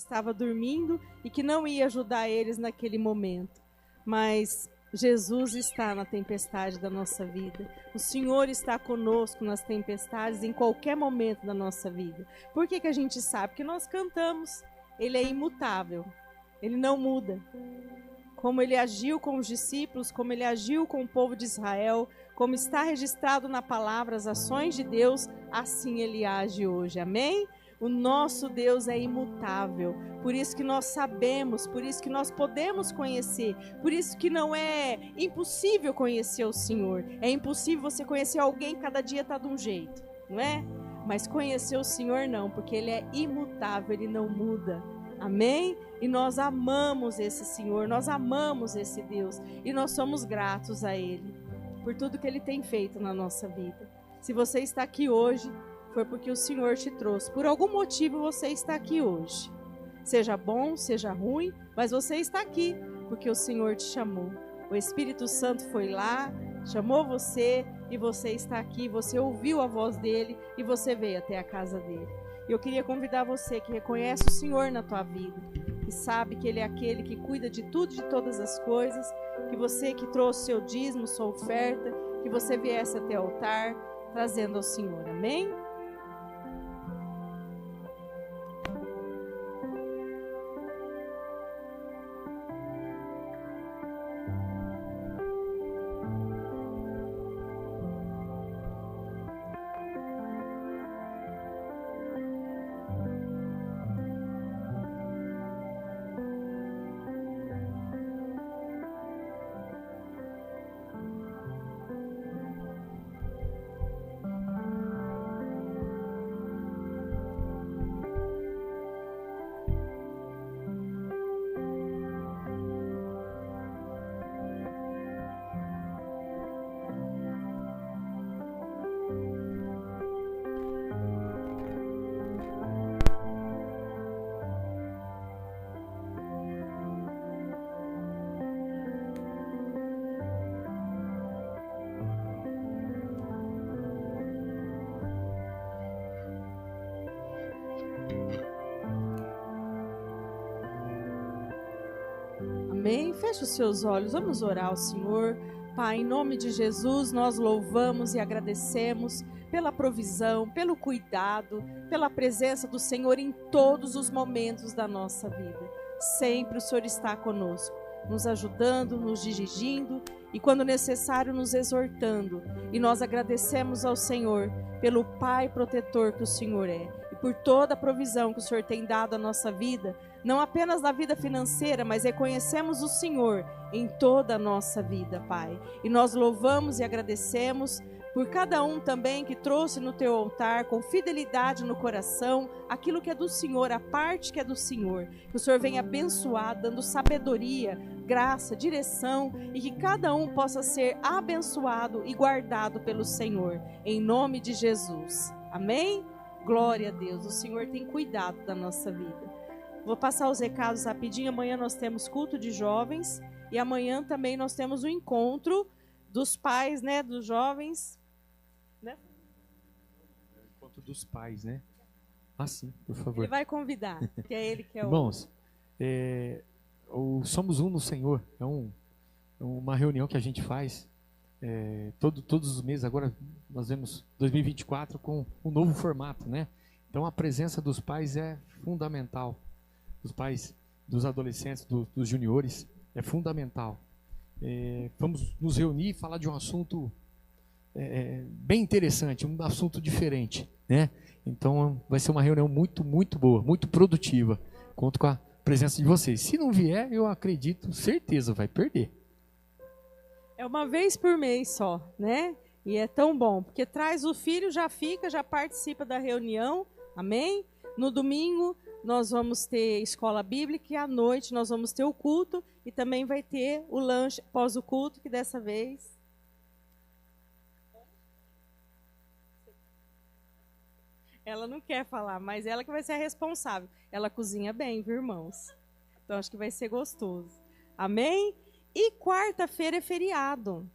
estava dormindo e que não ia ajudar eles naquele momento. Mas Jesus está na tempestade da nossa vida. O Senhor está conosco nas tempestades em qualquer momento da nossa vida. Por que a gente sabe? Porque nós cantamos. Ele é imutável. Ele não muda. Como ele agiu com os discípulos, como ele agiu com o povo de Israel, como está registrado na palavra as ações de Deus, assim ele age hoje. Amém? O nosso Deus é imutável. Por isso que nós sabemos, por isso que nós podemos conhecer, por isso que não é impossível conhecer o Senhor. É impossível você conhecer alguém, cada dia está de um jeito, não é? Mas conhecer o Senhor não, porque ele é imutável, ele não muda. Amém? E nós amamos esse Senhor, nós amamos esse Deus e nós somos gratos a Ele por tudo que Ele tem feito na nossa vida. Se você está aqui hoje, foi porque o Senhor te trouxe. Por algum motivo você está aqui hoje. Seja bom, seja ruim, mas você está aqui porque o Senhor te chamou. O Espírito Santo foi lá, chamou você e você está aqui. Você ouviu a voz dEle e você veio até a casa dEle. E eu queria convidar você que reconhece o Senhor na tua vida, que sabe que Ele é aquele que cuida de tudo, de todas as coisas, que você que trouxe seu dízimo, sua oferta, que você viesse até o altar, trazendo ao Senhor. Amém? Amém? Feche os seus olhos, vamos orar ao Senhor. Pai, em nome de Jesus, nós louvamos e agradecemos pela provisão, pelo cuidado, pela presença do Senhor em todos os momentos da nossa vida. Sempre o Senhor está conosco, nos ajudando, nos dirigindo e, quando necessário, nos exortando. E nós agradecemos ao Senhor pelo Pai protetor que o Senhor é e por toda a provisão que o Senhor tem dado à nossa vida, não apenas na vida financeira, mas reconhecemos o Senhor em toda a nossa vida, Pai. E nós louvamos e agradecemos por cada um também que trouxe no teu altar, com fidelidade no coração, aquilo que é do Senhor, a parte que é do Senhor. Que o Senhor venha abençoar, dando sabedoria, graça, direção, e que cada um possa ser abençoado e guardado pelo Senhor, em nome de Jesus. Amém? Glória a Deus, o Senhor tem cuidado da nossa vida. Vou passar os recados rapidinho. Amanhã nós temos culto de jovens e amanhã também nós temos o encontro dos pais, né, dos jovens, né? Encontro dos pais, né? Ah, sim, por favor. Ele vai convidar, que é ele que é o... Irmãos, o Somos Um no Senhor é uma reunião que a gente faz todos os meses. Agora nós vemos 2024 com um novo formato, né? Então a presença dos pais é fundamental. Dos pais, dos adolescentes, dos juniores, é fundamental. Vamos nos reunir e falar de um assunto bem interessante, um assunto diferente, né? Então vai ser uma reunião muito, muito boa, muito produtiva. Conto com a presença de vocês. Se não vier, eu acredito, certeza, vai perder. É uma vez por mês só, né? E é tão bom, porque traz o filho, já fica, já participa da reunião, amém? No domingo nós vamos ter escola bíblica e à noite nós vamos ter o culto e também vai ter o lanche após o culto, que dessa vez... Ela não quer falar, mas ela que vai ser a responsável. Ela cozinha bem, viu, irmãos? Então acho que vai ser gostoso. Amém? E quarta-feira é feriado.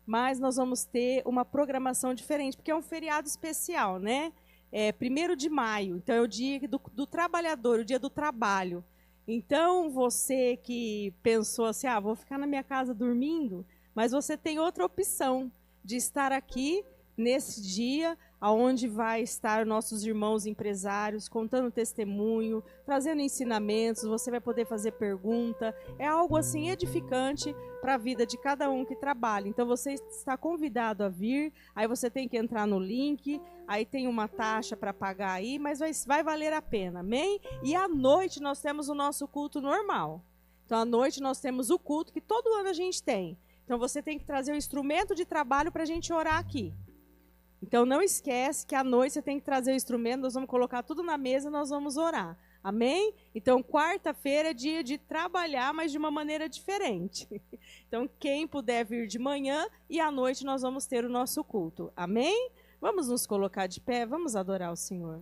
Mas nós vamos ter uma programação diferente, porque é um feriado especial, né? 1º de maio. Então, é o dia do trabalhador, o dia do trabalho. Então, você que pensou assim, vou ficar na minha casa dormindo, mas você tem outra opção de estar aqui nesse dia, aonde vai estar nossos irmãos empresários, contando testemunho, trazendo ensinamentos, você vai poder fazer pergunta. É algo assim edificante para a vida de cada um que trabalha. Então você está convidado a vir, aí você tem que entrar no link, aí tem uma taxa para pagar aí, mas vai valer a pena, amém? E à noite nós temos o nosso culto normal. Então à noite nós temos o culto que todo ano a gente tem. Então você tem que trazer o instrumento de trabalho para a gente orar aqui. Então, não esquece que à noite você tem que trazer o instrumento, nós vamos colocar tudo na mesa e nós vamos orar. Amém? Então, quarta-feira é dia de trabalhar, mas de uma maneira diferente. Então, quem puder vir de manhã e à noite nós vamos ter o nosso culto. Amém? Vamos nos colocar de pé, vamos adorar o Senhor.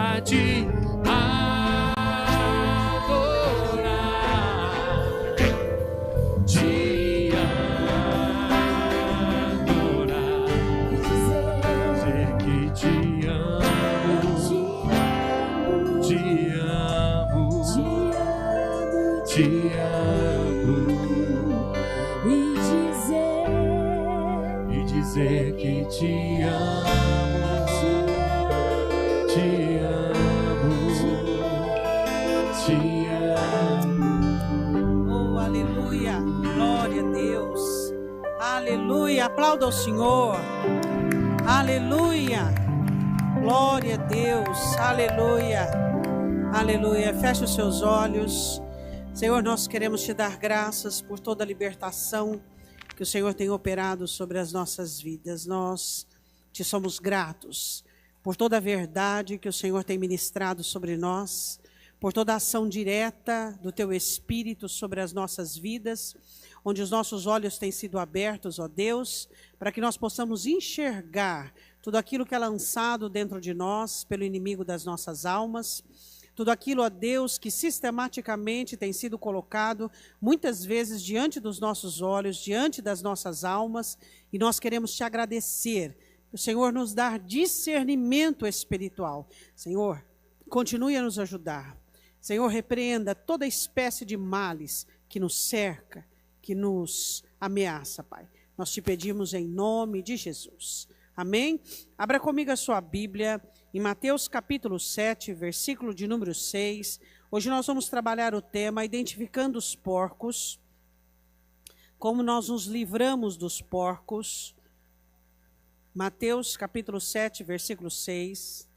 a te adorar, te adorar, dizer que te amo, te amo, te amo, e dizer que te amo, te amo, te amo. Oh, aleluia, glória a Deus, aleluia, aplauda o Senhor, aleluia, glória a Deus, aleluia, aleluia. Feche os seus olhos. Senhor, nós queremos te dar graças por toda a libertação que o Senhor tem operado sobre as nossas vidas. Nós te somos gratos por toda a verdade que o Senhor tem ministrado sobre nós, por toda a ação direta do teu Espírito sobre as nossas vidas, onde os nossos olhos têm sido abertos, ó Deus, para que nós possamos enxergar tudo aquilo que é lançado dentro de nós pelo inimigo das nossas almas, tudo aquilo, ó Deus, que sistematicamente tem sido colocado, muitas vezes diante dos nossos olhos, diante das nossas almas, e nós queremos te agradecer. O Senhor nos dar discernimento espiritual. Senhor, continue a nos ajudar. Senhor, repreenda toda espécie de males que nos cerca, que nos ameaça, Pai. Nós te pedimos em nome de Jesus. Amém? Abra comigo a sua Bíblia em Mateus capítulo 7, versículo de número 6. Hoje nós vamos trabalhar o tema identificando os porcos, como nós nos livramos dos porcos. Mateus capítulo 7, versículo 6.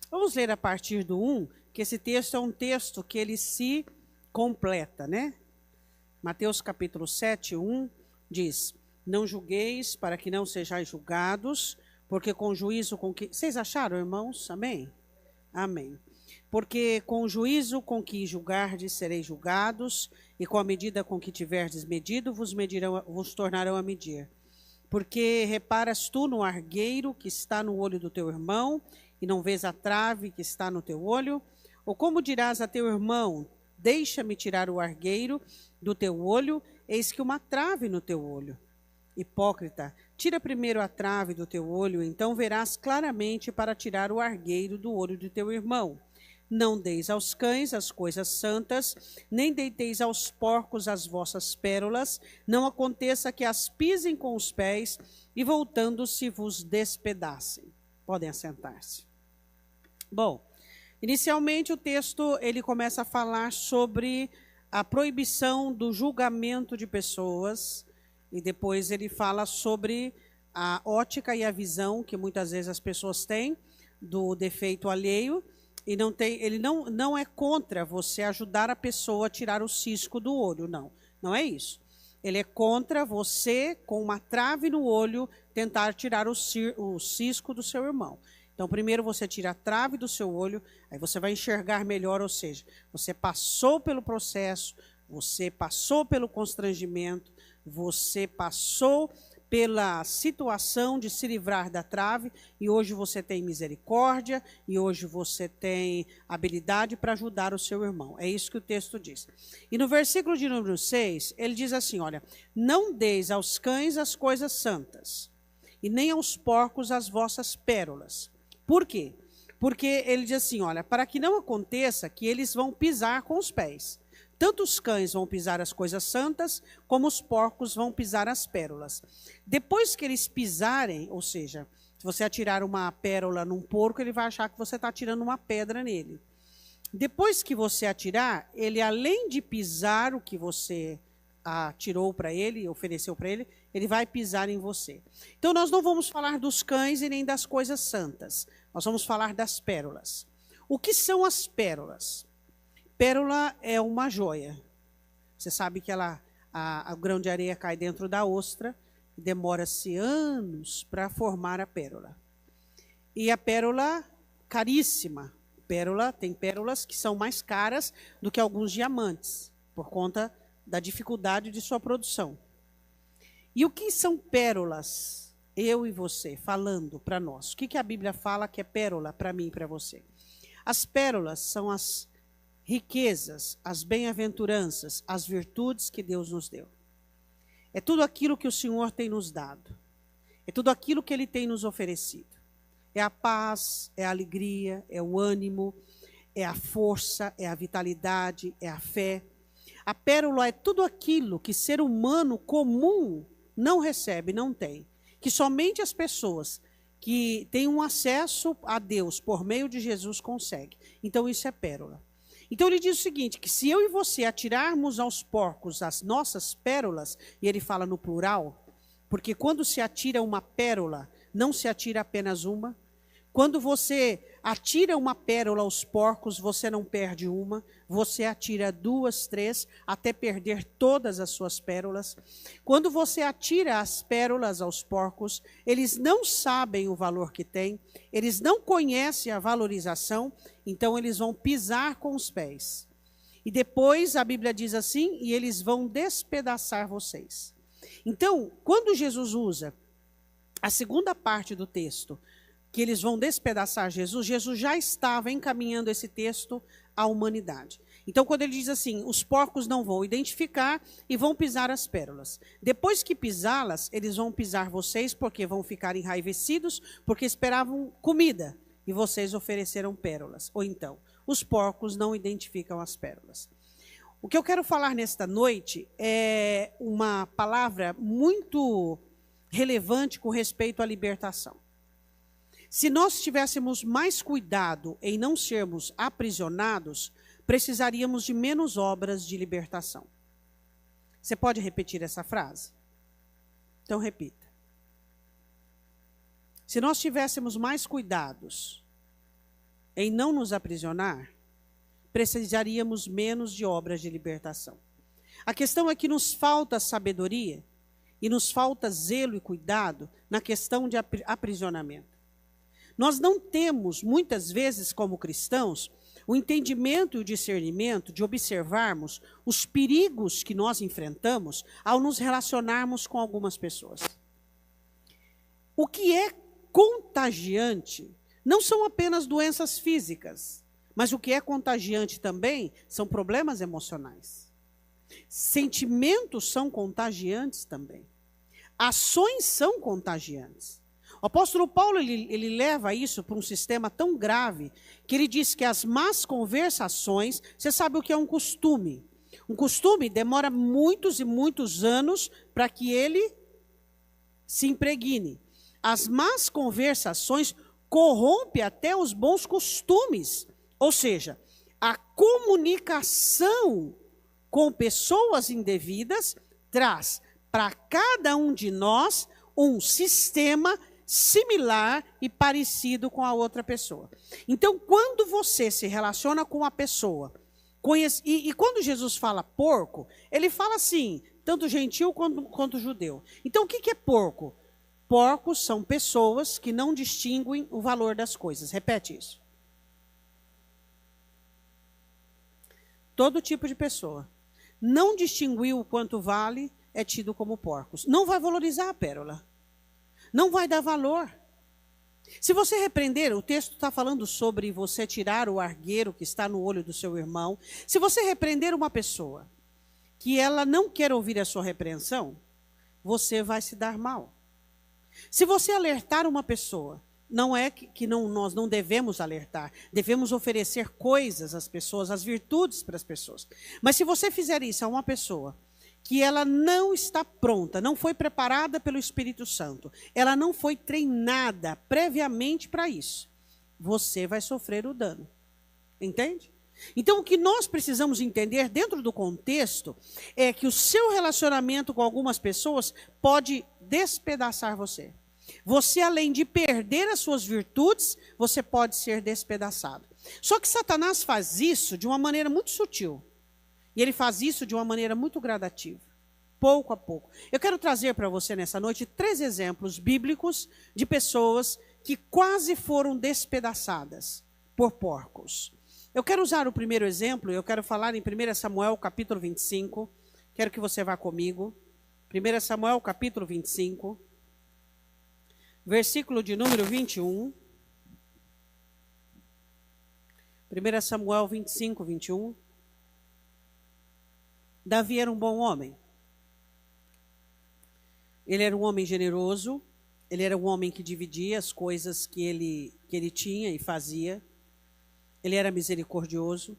Vamos ler a partir do 1, que esse texto é um texto que ele se completa, né? Mateus capítulo 7, 1 diz: não julgueis para que não sejais julgados, porque com o juízo com que... Vocês acharam, irmãos? Amém? Amém. Porque com o juízo com que julgardes sereis julgados, e com a medida com que tiverdes medido, vos tornarão a medir. Porque reparas tu no argueiro que está no olho do teu irmão, e não vês a trave que está no teu olho? Ou como dirás a teu irmão, deixa-me tirar o argueiro do teu olho, eis que uma trave no teu olho? Hipócrita, tira primeiro a trave do teu olho, então verás claramente para tirar o argueiro do olho do teu irmão. Não deis aos cães as coisas santas, nem deiteis aos porcos as vossas pérolas, não aconteça que as pisem com os pés e voltando-se vos despedacem. Podem assentar-se. Bom, inicialmente o texto ele começa a falar sobre a proibição do julgamento de pessoas, e depois ele fala sobre a ótica e a visão que muitas vezes as pessoas têm do defeito alheio. E ele não é contra você ajudar a pessoa a tirar o cisco do olho, não. Não é isso. Ele é contra você, com uma trave no olho, tentar tirar o cisco do seu irmão. Então, primeiro você tira a trave do seu olho, aí você vai enxergar melhor, ou seja, você passou pelo processo, você passou pelo constrangimento, você passou pela situação de se livrar da trave, e hoje você tem misericórdia, e hoje você tem habilidade para ajudar o seu irmão. É isso que o texto diz. E no versículo de número 6, ele diz assim, olha, não deis aos cães as coisas santas, e nem aos porcos as vossas pérolas. Por quê? Porque ele diz assim, olha, para que não aconteça que eles vão pisar com os pés. Tanto os cães vão pisar as coisas santas, como os porcos vão pisar as pérolas. Depois que eles pisarem, ou seja, se você atirar uma pérola num porco, ele vai achar que você está atirando uma pedra nele. Depois que você atirar, ele além de pisar o que você atirou para ele, ofereceu para ele, ele vai pisar em você. Então nós não vamos falar dos cães e nem das coisas santas. Nós vamos falar das pérolas. O que são as pérolas? Pérola é uma joia. Você sabe que o grão de areia cai dentro da ostra e demora-se anos para formar a pérola. E a pérola, caríssima. Tem pérolas que são mais caras do que alguns diamantes, por conta da dificuldade de sua produção. E o que são pérolas? Eu e você, falando para nós. O que a Bíblia fala que é pérola para mim e para você? As pérolas são as riquezas, as bem-aventuranças, as virtudes que Deus nos deu. É tudo aquilo que o Senhor tem nos dado. É tudo aquilo que Ele tem nos oferecido. É a paz, é a alegria, é o ânimo, é a força, é a vitalidade, é a fé. A pérola é tudo aquilo que ser humano comum não recebe, não tem. Que somente as pessoas que têm um acesso a Deus por meio de Jesus conseguem. Então isso é pérola. Então ele diz o seguinte, que se eu e você atirarmos aos porcos as nossas pérolas, e ele fala no plural, porque quando se atira uma pérola, não se atira apenas uma. Quando você atira uma pérola aos porcos, você não perde uma, você atira 2, 3, até perder todas as suas pérolas. Quando você atira as pérolas aos porcos, eles não sabem o valor que têm, eles não conhecem a valorização, então eles vão pisar com os pés. E depois a Bíblia diz assim, e eles vão despedaçar vocês. Então, quando Jesus usa a segunda parte do texto, que eles vão despedaçar Jesus, Jesus já estava encaminhando esse texto à humanidade. Então, quando ele diz assim, os porcos não vão identificar e vão pisar as pérolas. Depois que pisá-las, eles vão pisar vocês, porque vão ficar enraivecidos, porque esperavam comida, e vocês ofereceram pérolas. Ou então, os porcos não identificam as pérolas. O que eu quero falar nesta noite é uma palavra muito relevante com respeito à libertação. Se nós tivéssemos mais cuidado em não sermos aprisionados, precisaríamos de menos obras de libertação. Você pode repetir essa frase? Então repita. Se nós tivéssemos mais cuidados em não nos aprisionar, precisaríamos menos de obras de libertação. A questão é que nos falta sabedoria e nos falta zelo e cuidado na questão de aprisionamento. Nós não temos, muitas vezes, como cristãos, o entendimento e o discernimento de observarmos os perigos que nós enfrentamos ao nos relacionarmos com algumas pessoas. O que é contagiante não são apenas doenças físicas, mas o que é contagiante também são problemas emocionais. Sentimentos são contagiantes também. Ações são contagiantes. O apóstolo Paulo, ele leva isso para um sistema tão grave, que ele diz que as más conversações, você sabe o que é um costume. Um costume demora muitos e muitos anos para que ele se impregne. As más conversações corrompem até os bons costumes. Ou seja, a comunicação com pessoas indevidas traz para cada um de nós um sistema similar e parecido com a outra pessoa. Então, quando você se relaciona com uma pessoa, e quando Jesus fala porco, ele fala assim, tanto gentil quanto judeu. Então, o que é porco? Porcos são pessoas que não distinguem o valor das coisas. Repete isso. Todo tipo de pessoa. Não distinguiu o quanto vale, é tido como porcos. Não vai valorizar a pérola. Não vai dar valor. Se você repreender, o texto está falando sobre você tirar o argueiro que está no olho do seu irmão. Se você repreender uma pessoa que ela não quer ouvir a sua repreensão, você vai se dar mal. Se você alertar uma pessoa, não é que nós não devemos alertar, devemos oferecer coisas às pessoas, as virtudes para as pessoas. Mas se você fizer isso a uma pessoa que ela não está pronta, não foi preparada pelo Espírito Santo, ela não foi treinada previamente para isso, você vai sofrer o dano. Entende? Então, o que nós precisamos entender dentro do contexto é que o seu relacionamento com algumas pessoas pode despedaçar você. Você, além de perder as suas virtudes, você pode ser despedaçado. Só que Satanás faz isso de uma maneira muito sutil. E ele faz isso de uma maneira muito gradativa, pouco a pouco. Eu quero trazer para você nessa noite 3 exemplos bíblicos de pessoas que quase foram despedaçadas por porcos. Eu quero usar o primeiro exemplo, eu quero falar em 1 Samuel capítulo 25. Quero que você vá comigo. 1 Samuel capítulo 25, versículo de número 21. 1 Samuel 25, 21. Davi era um bom homem. Ele era um homem generoso. Ele era um homem que dividia as coisas que ele tinha e fazia. Ele era misericordioso.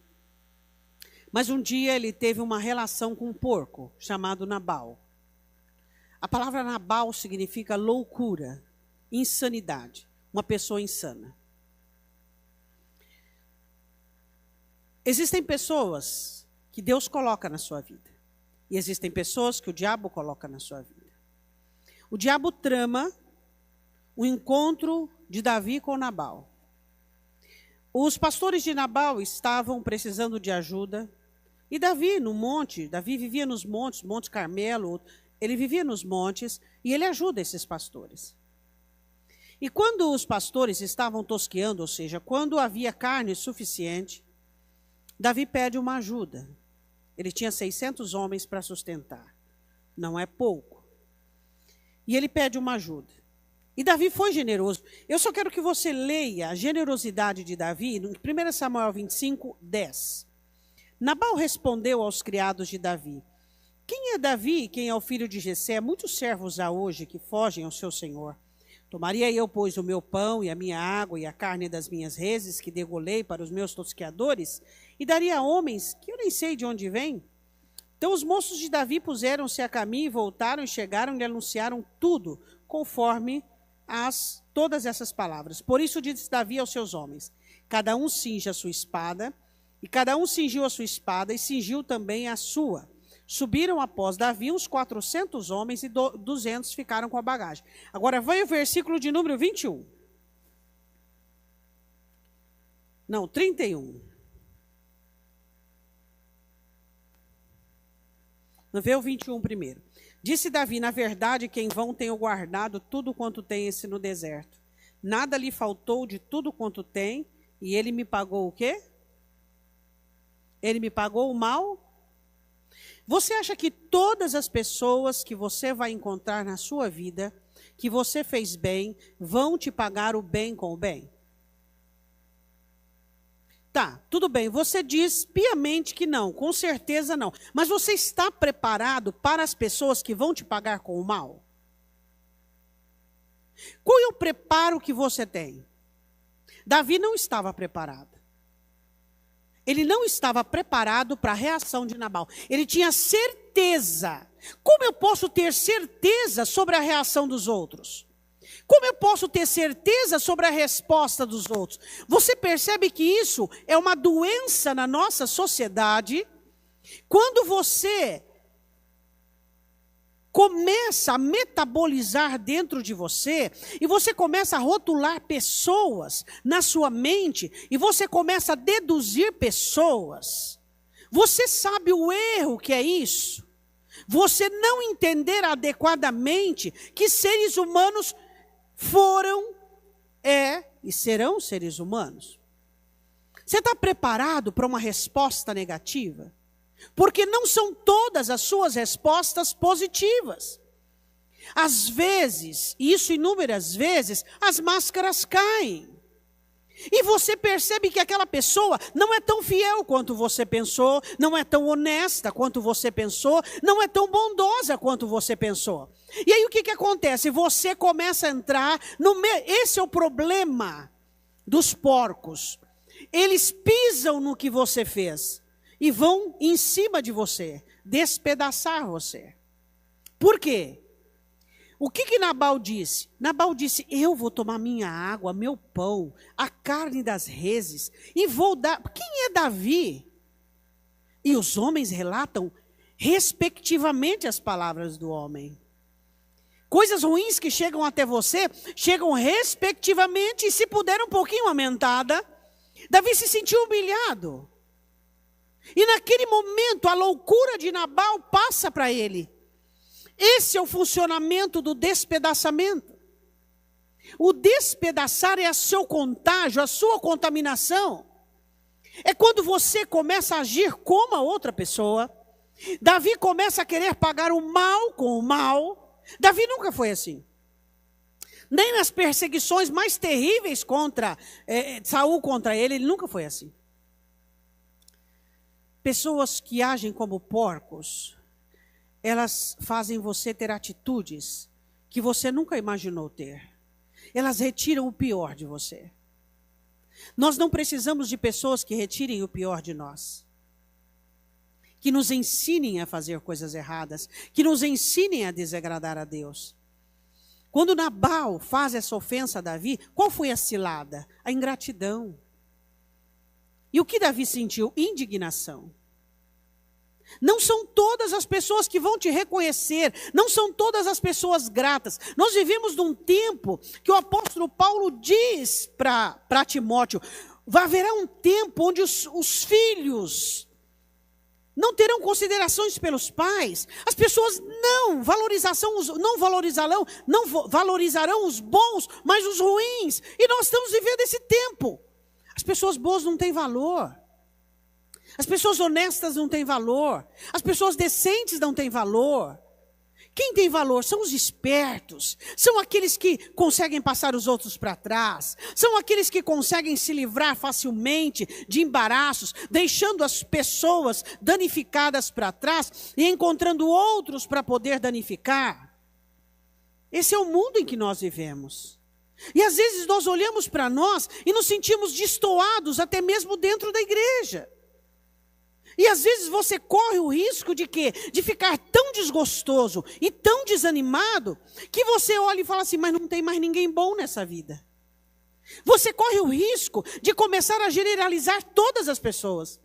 Mas um dia ele teve uma relação com um porco chamado Nabal. A palavra Nabal significa loucura, insanidade, uma pessoa insana. Existem pessoas que Deus coloca na sua vida. E existem pessoas que o diabo coloca na sua vida. O diabo trama o encontro de Davi com Nabal. Os pastores de Nabal estavam precisando de ajuda. E Davi, no monte, Davi vivia nos montes, Monte Carmelo, ele vivia nos montes e ele ajuda esses pastores. E quando os pastores estavam tosqueando, ou seja, quando havia carne suficiente, Davi pede uma ajuda. Ele tinha 600 homens para sustentar. Não é pouco. E ele pede uma ajuda. E Davi foi generoso. Eu só quero que você leia a generosidade de Davi em 1 Samuel 25, 10. Nabal respondeu aos criados de Davi: quem é Davi e quem é o filho de Jessé? Muitos servos há hoje que fogem ao seu senhor. Tomaria eu, pois, o meu pão e a minha água e a carne das minhas reses que degolei para os meus tosqueadores e daria a homens que eu nem sei de onde vêm? Então os moços de Davi puseram-se a caminho e voltaram e chegaram e lhe anunciaram tudo, conforme todas essas palavras. Por isso disse Davi aos seus homens: cada um cinja a sua espada. E cada um cingiu a sua espada e cingiu também a sua. Subiram após Davi uns 400 homens e 200 ficaram com a bagagem. Agora vai o versículo de número 21. Não, 31. Não vê o 21 primeiro. Disse Davi: na verdade, que em vão tenho guardado tudo quanto tem esse no deserto. Nada lhe faltou de tudo quanto tem, e ele me pagou o quê? Ele me pagou o mal? Você acha que todas as pessoas que você vai encontrar na sua vida, que você fez bem, vão te pagar o bem com o bem? Tá, tudo bem, você diz piamente que não, com certeza não. Mas você está preparado para as pessoas que vão te pagar com o mal? Qual é o preparo que você tem? Davi não estava preparado. Ele não estava preparado para a reação de Nabal. Ele tinha certeza. Como eu posso ter certeza sobre a reação dos outros? Como eu posso ter certeza sobre a resposta dos outros? Você percebe que isso é uma doença na nossa sociedade? Quando você começa a metabolizar dentro de você, e você começa a rotular pessoas na sua mente, e você começa a deduzir pessoas. Você sabe o erro que é isso? Você não entender adequadamente que seres humanos foram, e serão seres humanos. Você está preparado para uma resposta negativa? Porque não são todas as suas respostas positivas. Às vezes, isso inúmeras vezes, as máscaras caem. E você percebe que aquela pessoa não é tão fiel quanto você pensou, não é tão honesta quanto você pensou, não é tão bondosa quanto você pensou. E aí o que acontece? Você começa a entrar esse é o problema dos porcos. Eles pisam no que você fez e vão em cima de você, despedaçar você. Por quê? O que Nabal disse? Nabal disse: eu vou tomar minha água, meu pão, a carne das reses, e vou dar... Quem é Davi? E os homens relatam respectivamente as palavras do homem. Coisas ruins que chegam até você, chegam respectivamente, e se puder um pouquinho aumentada. Davi se sentiu humilhado. E naquele momento a loucura de Nabal passa para ele. Esse é o funcionamento do despedaçamento. O despedaçar é o seu contágio, a sua contaminação. É quando você começa a agir como a outra pessoa. Davi começa a querer pagar o mal com o mal. Davi nunca foi assim. Nem nas perseguições mais terríveis contra Saul contra ele nunca foi assim. Pessoas que agem como porcos, elas fazem você ter atitudes que você nunca imaginou ter. Elas retiram o pior de você. Nós não precisamos de pessoas que retirem o pior de nós, que nos ensinem a fazer coisas erradas, que nos ensinem a desagradar a Deus. Quando Nabal faz essa ofensa a Davi, qual foi a cilada? A ingratidão. E o que Davi sentiu? Indignação. Não são todas as pessoas que vão te reconhecer, não são todas as pessoas gratas. Nós vivemos num tempo que o apóstolo Paulo diz para Timóteo, haverá um tempo onde os filhos não terão considerações pelos pais, as pessoas não valorizarão os bons, mas os ruins. E nós estamos vivendo esse tempo. As pessoas boas não têm valor. As pessoas honestas não têm valor. As pessoas decentes não têm valor. Quem tem valor são os espertos. São aqueles que conseguem passar os outros para trás. São aqueles que conseguem se livrar facilmente de embaraços, deixando as pessoas danificadas para trás e encontrando outros para poder danificar. Esse é o mundo em que nós vivemos. E às vezes nós olhamos para nós e nos sentimos destoados até mesmo dentro da igreja. E às vezes você corre o risco de quê? De ficar tão desgostoso e tão desanimado que você olha e fala assim, mas não tem mais ninguém bom nessa vida. Você corre o risco de começar a generalizar todas as pessoas.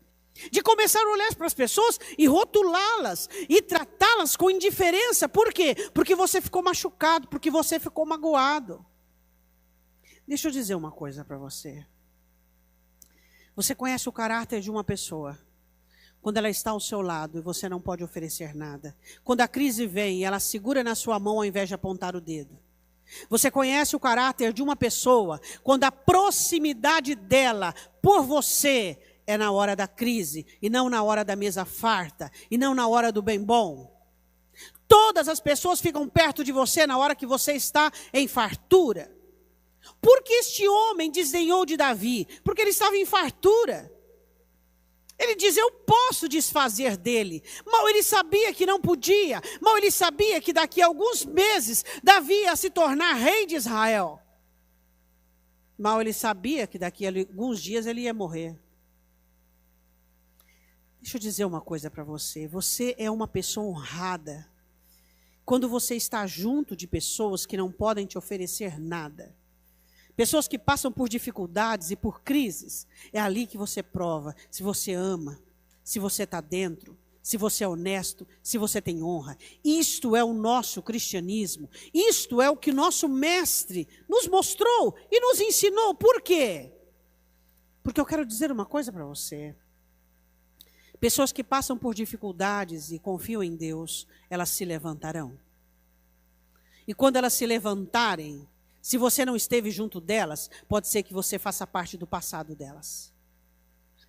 De começar a olhar para as pessoas e rotulá-las e tratá-las com indiferença. Por quê? Porque você ficou machucado, porque você ficou magoado. Deixa eu dizer uma coisa para você. Você conhece o caráter de uma pessoa quando ela está ao seu lado e você não pode oferecer nada. Quando a crise vem, ela segura na sua mão ao invés de apontar o dedo. Você conhece o caráter de uma pessoa quando a proximidade dela por você é na hora da crise e não na hora da mesa farta e não na hora do bem bom. Todas as pessoas ficam perto de você na hora que você está em fartura. Por que este homem desdenhou de Davi? Porque ele estava em fartura. Ele diz, eu posso desfazer dele. Mal ele sabia que não podia. Mal ele sabia que daqui a alguns meses Davi ia se tornar rei de Israel. Mal ele sabia que daqui a alguns dias ele ia morrer. Deixa eu dizer uma coisa para você. Você é uma pessoa honrada quando você está junto de pessoas que não podem te oferecer nada. Pessoas que passam por dificuldades e por crises. É ali que você prova se você ama, se você está dentro, se você é honesto, se você tem honra. Isto é o nosso cristianismo. Isto é o que nosso mestre nos mostrou e nos ensinou. Por quê? Porque eu quero dizer uma coisa para você. Pessoas que passam por dificuldades e confiam em Deus, elas se levantarão. E quando elas se levantarem, se você não esteve junto delas, pode ser que você faça parte do passado delas.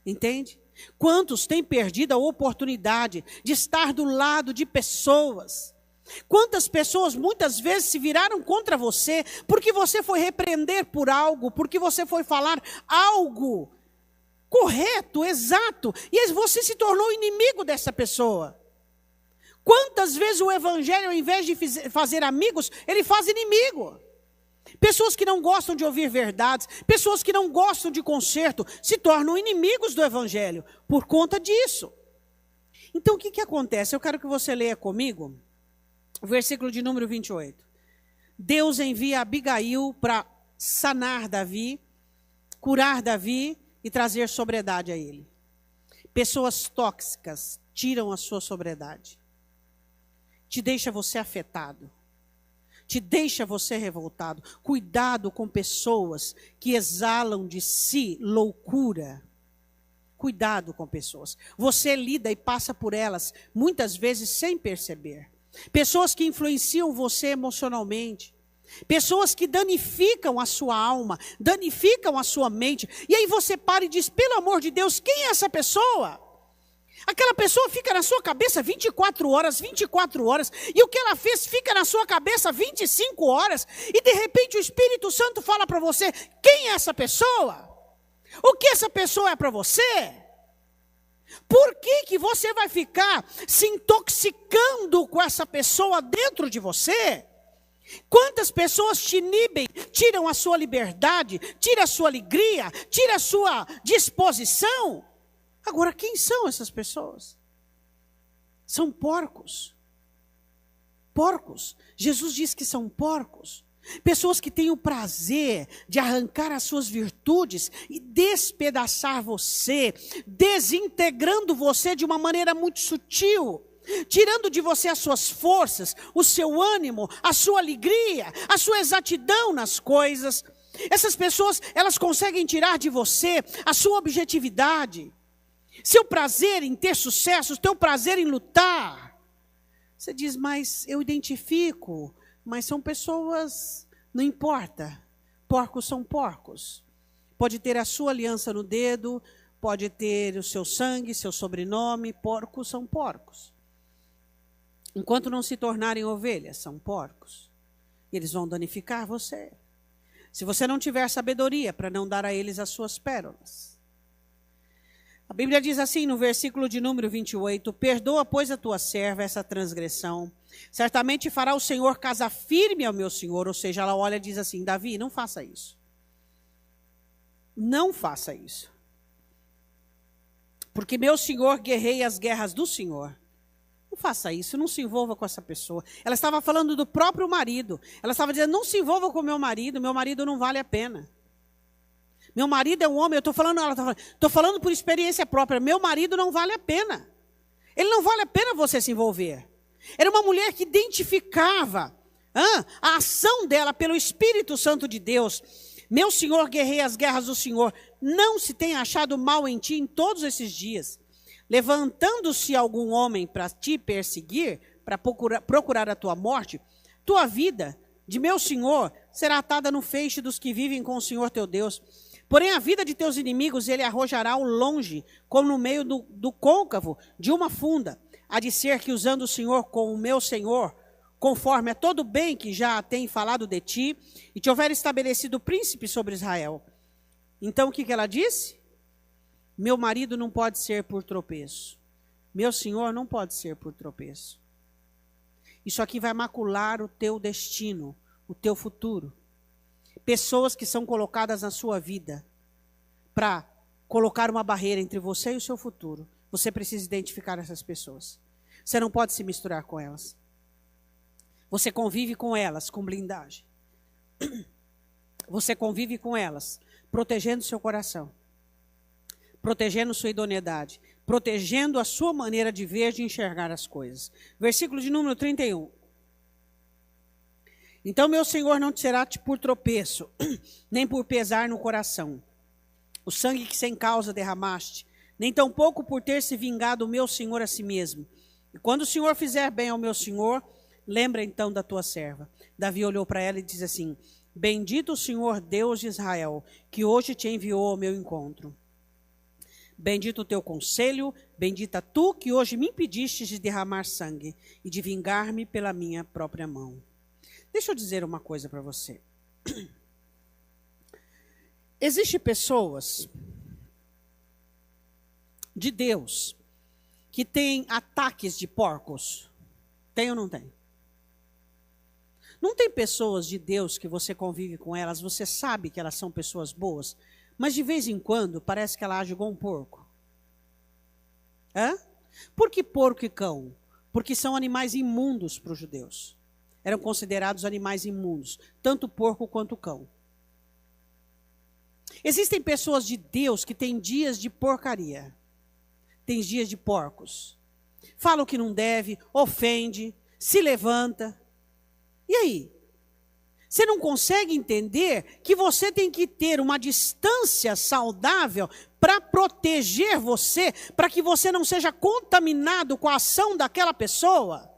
Entende? Quantos têm perdido a oportunidade de estar do lado de pessoas? Quantas pessoas muitas vezes se viraram contra você porque você foi repreender por algo, porque você foi falar algo correto, exato, e você se tornou inimigo dessa pessoa. Quantas vezes o evangelho, ao invés de fazer amigos, ele faz inimigo? Pessoas que não gostam de ouvir verdades, pessoas que não gostam de conserto, se tornam inimigos do evangelho por conta disso. Então o que acontece? Eu quero que você leia comigo o versículo de número 28. Deus envia Abigail para sanar Davi, curar Davi e trazer sobriedade a ele. Pessoas tóxicas tiram a sua sobriedade. Te deixa você afetado. Te deixa você revoltado. Cuidado com pessoas que exalam de si loucura. Cuidado com pessoas. Você lida e passa por elas, muitas vezes sem perceber. Pessoas que influenciam você emocionalmente. Pessoas que danificam a sua alma, danificam a sua mente. E aí você para e diz, pelo amor de Deus, quem é essa pessoa? Aquela pessoa fica na sua cabeça 24 horas, e o que ela fez fica na sua cabeça 25 horas, e de repente o Espírito Santo fala para você, quem é essa pessoa? O que essa pessoa é para você? Por que você vai ficar se intoxicando com essa pessoa dentro de você? Quantas pessoas te inibem, tiram a sua liberdade, tiram a sua alegria, tiram a sua disposição? Agora, quem são essas pessoas? São porcos. Porcos. Jesus diz que são porcos. Pessoas que têm o prazer de arrancar as suas virtudes e despedaçar você, desintegrando você de uma maneira muito sutil, tirando de você as suas forças, o seu ânimo, a sua alegria, a sua exatidão nas coisas. Essas pessoas, elas conseguem tirar de você a sua objetividade, seu prazer em ter sucesso, o teu prazer em lutar. Você diz, mas eu identifico, mas são pessoas, não importa, porcos são porcos. Pode ter a sua aliança no dedo, pode ter o seu sangue, seu sobrenome, porcos são porcos. Enquanto não se tornarem ovelhas, são porcos. Eles vão danificar você. Se você não tiver sabedoria para não dar a eles as suas pérolas. A Bíblia diz assim no versículo de número 28, perdoa, pois, a tua serva essa transgressão. Certamente fará o Senhor casa firme ao meu Senhor. Ou seja, ela olha e diz assim, Davi, não faça isso. Não faça isso. Porque meu Senhor guerreia as guerras do Senhor. Não faça isso, não se envolva com essa pessoa. Ela estava falando do próprio marido. Ela estava dizendo, não se envolva com meu marido não vale a pena. Meu marido é um homem, estou falando por experiência própria, meu marido não vale a pena. Ele não vale a pena você se envolver. Era uma mulher que identificava a ação dela pelo Espírito Santo de Deus. Meu Senhor guerreia as guerras do Senhor. Não se tem achado mal em ti em todos esses dias. Levantando-se algum homem para te perseguir, para procurar a tua morte, tua vida de meu Senhor será atada no feixe dos que vivem com o Senhor teu Deus. Porém, a vida de teus inimigos ele arrojará ao longe, como no meio do côncavo de uma funda. Há de ser que usando o Senhor com o meu Senhor, conforme a todo bem que já tem falado de ti, e te houver estabelecido príncipe sobre Israel. Então, o que ela disse? Meu marido não pode ser por tropeço. Meu Senhor não pode ser por tropeço. Isso aqui vai macular o teu destino, o teu futuro. Pessoas que são colocadas na sua vida para colocar uma barreira entre você e o seu futuro. Você precisa identificar essas pessoas. Você não pode se misturar com elas. Você convive com elas com blindagem. Você convive com elas protegendo seu coração. Protegendo sua idoneidade. Protegendo a sua maneira de ver, de enxergar as coisas. Versículo de número 31. Então meu Senhor não te será por tropeço, nem por pesar no coração. O sangue que sem causa derramaste, nem tampouco por ter se vingado o meu Senhor a si mesmo. E quando o Senhor fizer bem ao meu Senhor, lembra então da tua serva. Davi olhou para ela e disse assim, bendito o Senhor Deus de Israel, que hoje te enviou ao meu encontro. Bendito o teu conselho, bendita tu que hoje me impediste de derramar sangue e de vingar-me pela minha própria mão. Deixa eu dizer uma coisa para você. Existem pessoas de Deus que têm ataques de porcos. Tem ou não tem? Não tem pessoas de Deus que você convive com elas, você sabe que elas são pessoas boas, mas de vez em quando parece que ela age igual um porco. Por que porco e cão? Porque são animais imundos para os judeus. Eram considerados animais imundos, tanto o porco quanto o cão. Existem pessoas de Deus que têm dias de porcaria. Tem dias de porcos. Fala o que não deve, ofende, se levanta. E aí? Você não consegue entender que você tem que ter uma distância saudável para proteger você, para que você não seja contaminado com a ação daquela pessoa?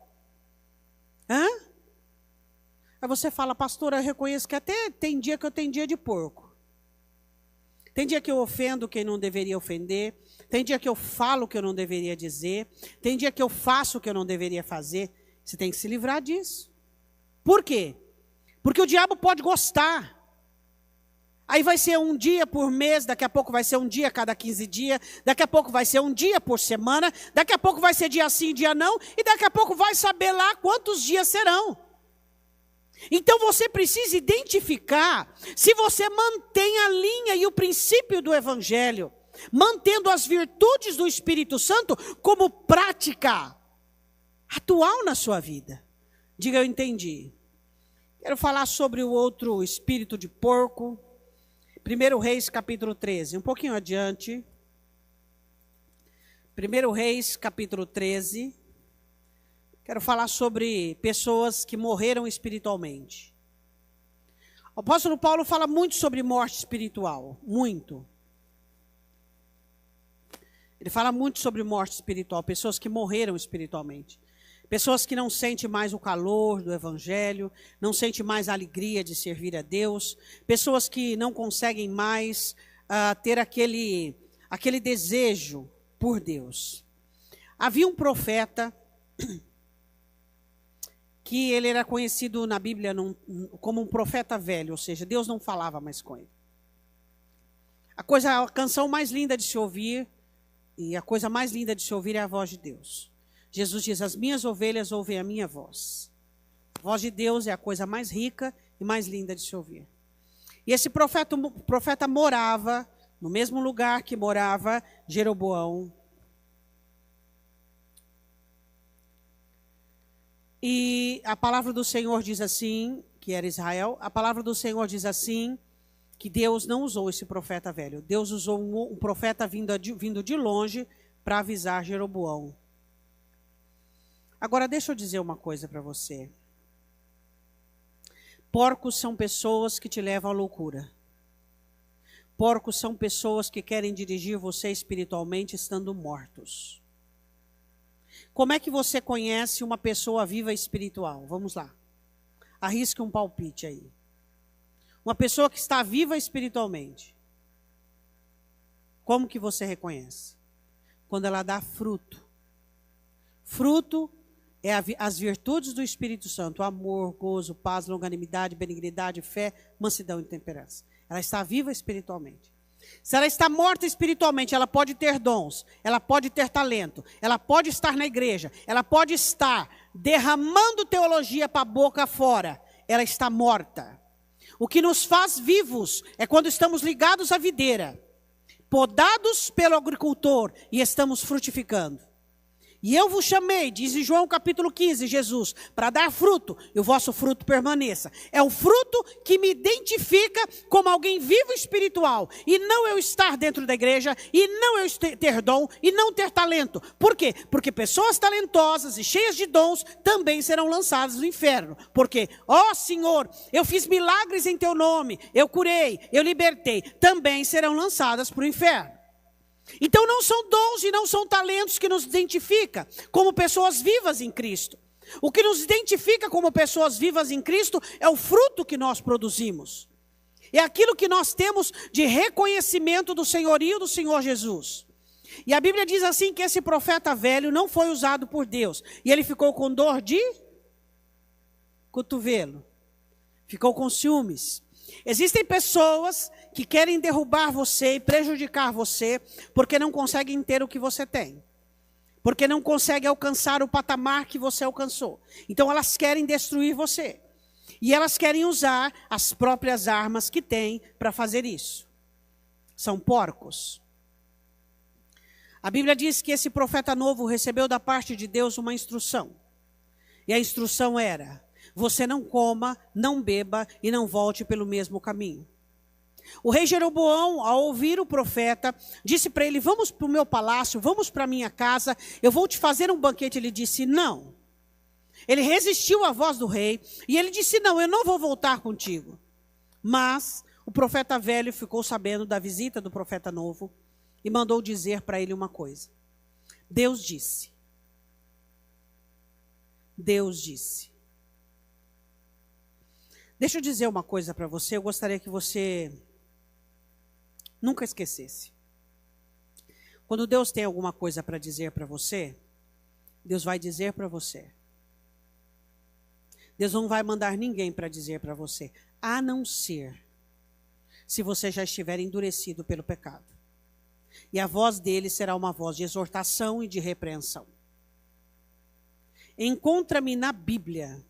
Aí você fala, pastora, eu reconheço que até tem dia que eu tenho dia de porco. Tem dia que eu ofendo quem não deveria ofender. Tem dia que eu falo o que eu não deveria dizer. Tem dia que eu faço o que eu não deveria fazer. Você tem que se livrar disso. Por quê? Porque o diabo pode gostar. Aí vai ser um dia por mês, daqui a pouco vai ser um dia a cada 15 dias, daqui a pouco vai ser um dia por semana, daqui a pouco vai ser dia sim, dia não, e daqui a pouco vai saber lá quantos dias serão. Então você precisa identificar se você mantém a linha e o princípio do Evangelho, mantendo as virtudes do Espírito Santo como prática atual na sua vida. Diga, eu entendi. Quero falar sobre o outro espírito de porco. 1 Reis capítulo 13, um pouquinho adiante. 1 Reis capítulo 13. Quero falar sobre pessoas que morreram espiritualmente. O apóstolo Paulo fala muito sobre morte espiritual, muito. Ele fala muito sobre morte espiritual, pessoas que morreram espiritualmente. Pessoas que não sentem mais o calor do Evangelho, não sentem mais a alegria de servir a Deus. Pessoas que não conseguem mais ter aquele desejo por Deus. Havia um profeta que ele era conhecido na Bíblia como um profeta velho, ou seja, Deus não falava mais com ele. A canção mais linda de se ouvir, e a coisa mais linda de se ouvir é a voz de Deus. Jesus diz, as minhas ovelhas ouvem a minha voz. A voz de Deus é a coisa mais rica e mais linda de se ouvir. E esse profeta morava no mesmo lugar que morava Jeroboão. E a palavra do Senhor diz assim, que era Israel, a palavra do Senhor diz assim, que Deus não usou esse profeta velho. Deus usou um profeta vindo de longe para avisar Jeroboão. Agora, deixa eu dizer uma coisa para você. Porcos são pessoas que te levam à loucura. Porcos são pessoas que querem dirigir você espiritualmente estando mortos. Como é que você conhece uma pessoa viva espiritual? Vamos lá. Arrisque um palpite aí. Uma pessoa que está viva espiritualmente. Como que você reconhece? Quando ela dá fruto. Fruto é as virtudes do Espírito Santo. Amor, gozo, paz, longanimidade, benignidade, fé, mansidão e temperança. Ela está viva espiritualmente. Se ela está morta espiritualmente, ela pode ter dons, ela pode ter talento, ela pode estar na igreja, ela pode estar derramando teologia para a boca fora. Ela está morta. O que nos faz vivos é quando estamos ligados à videira, podados pelo agricultor e estamos frutificando. E eu vos chamei, diz em João capítulo 15, Jesus, para dar fruto, e o vosso fruto permaneça. É o fruto que me identifica como alguém vivo espiritual, e não eu estar dentro da igreja, e não eu ter dom, e não ter talento. Por quê? Porque pessoas talentosas e cheias de dons também serão lançadas no inferno. Porque, ó Senhor, eu fiz milagres em teu nome, eu curei, eu libertei, também serão lançadas para o inferno. Então não são dons e não são talentos que nos identifica como pessoas vivas em Cristo. O que nos identifica como pessoas vivas em Cristo é o fruto que nós produzimos. É aquilo que nós temos de reconhecimento do senhorio do Senhor Jesus. E a Bíblia diz assim que esse profeta velho não foi usado por Deus. E ele ficou com dor de cotovelo. Ficou com ciúmes. Existem pessoas que querem derrubar você e prejudicar você porque não conseguem ter o que você tem. Porque não conseguem alcançar o patamar que você alcançou. Então elas querem destruir você. E elas querem usar as próprias armas que têm para fazer isso. São porcos. A Bíblia diz que esse profeta novo recebeu da parte de Deus uma instrução. E a instrução era: você não coma, não beba e não volte pelo mesmo caminho. O rei Jeroboão, ao ouvir o profeta, disse para ele: vamos para o meu palácio, vamos para a minha casa, eu vou te fazer um banquete. Ele disse: não. Ele resistiu à voz do rei e ele disse: não, eu não vou voltar contigo. Mas o profeta velho ficou sabendo da visita do profeta novo e mandou dizer para ele uma coisa. Deus disse. Deus disse. Deixa eu dizer uma coisa para você, eu gostaria que você nunca esquecesse. Quando Deus tem alguma coisa para dizer para você, Deus vai dizer para você. Deus não vai mandar ninguém para dizer para você, a não ser se você já estiver endurecido pelo pecado. E a voz dele será uma voz de exortação e de repreensão. Encontra-me na Bíblia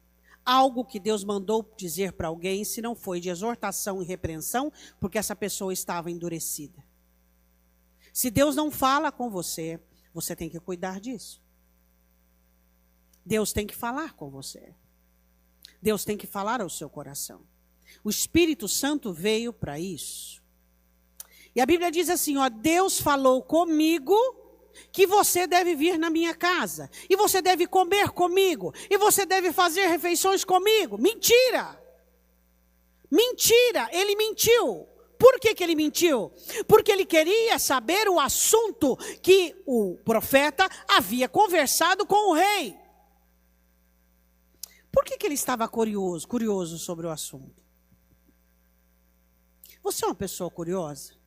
algo que Deus mandou dizer para alguém, se não foi de exortação e repreensão, porque essa pessoa estava endurecida. Se Deus não fala com você, você tem que cuidar disso. Deus tem que falar com você. Deus tem que falar ao seu coração. O Espírito Santo veio para isso. E a Bíblia diz assim, ó, Deus falou comigo que você deve vir na minha casa, e você deve comer comigo, e você deve fazer refeições comigo. Mentira! Mentira! Ele mentiu. Por que ele mentiu? Porque ele queria saber o assunto que o profeta havia conversado com o rei. Por que ele estava curioso sobre o assunto? Você é uma pessoa curiosa?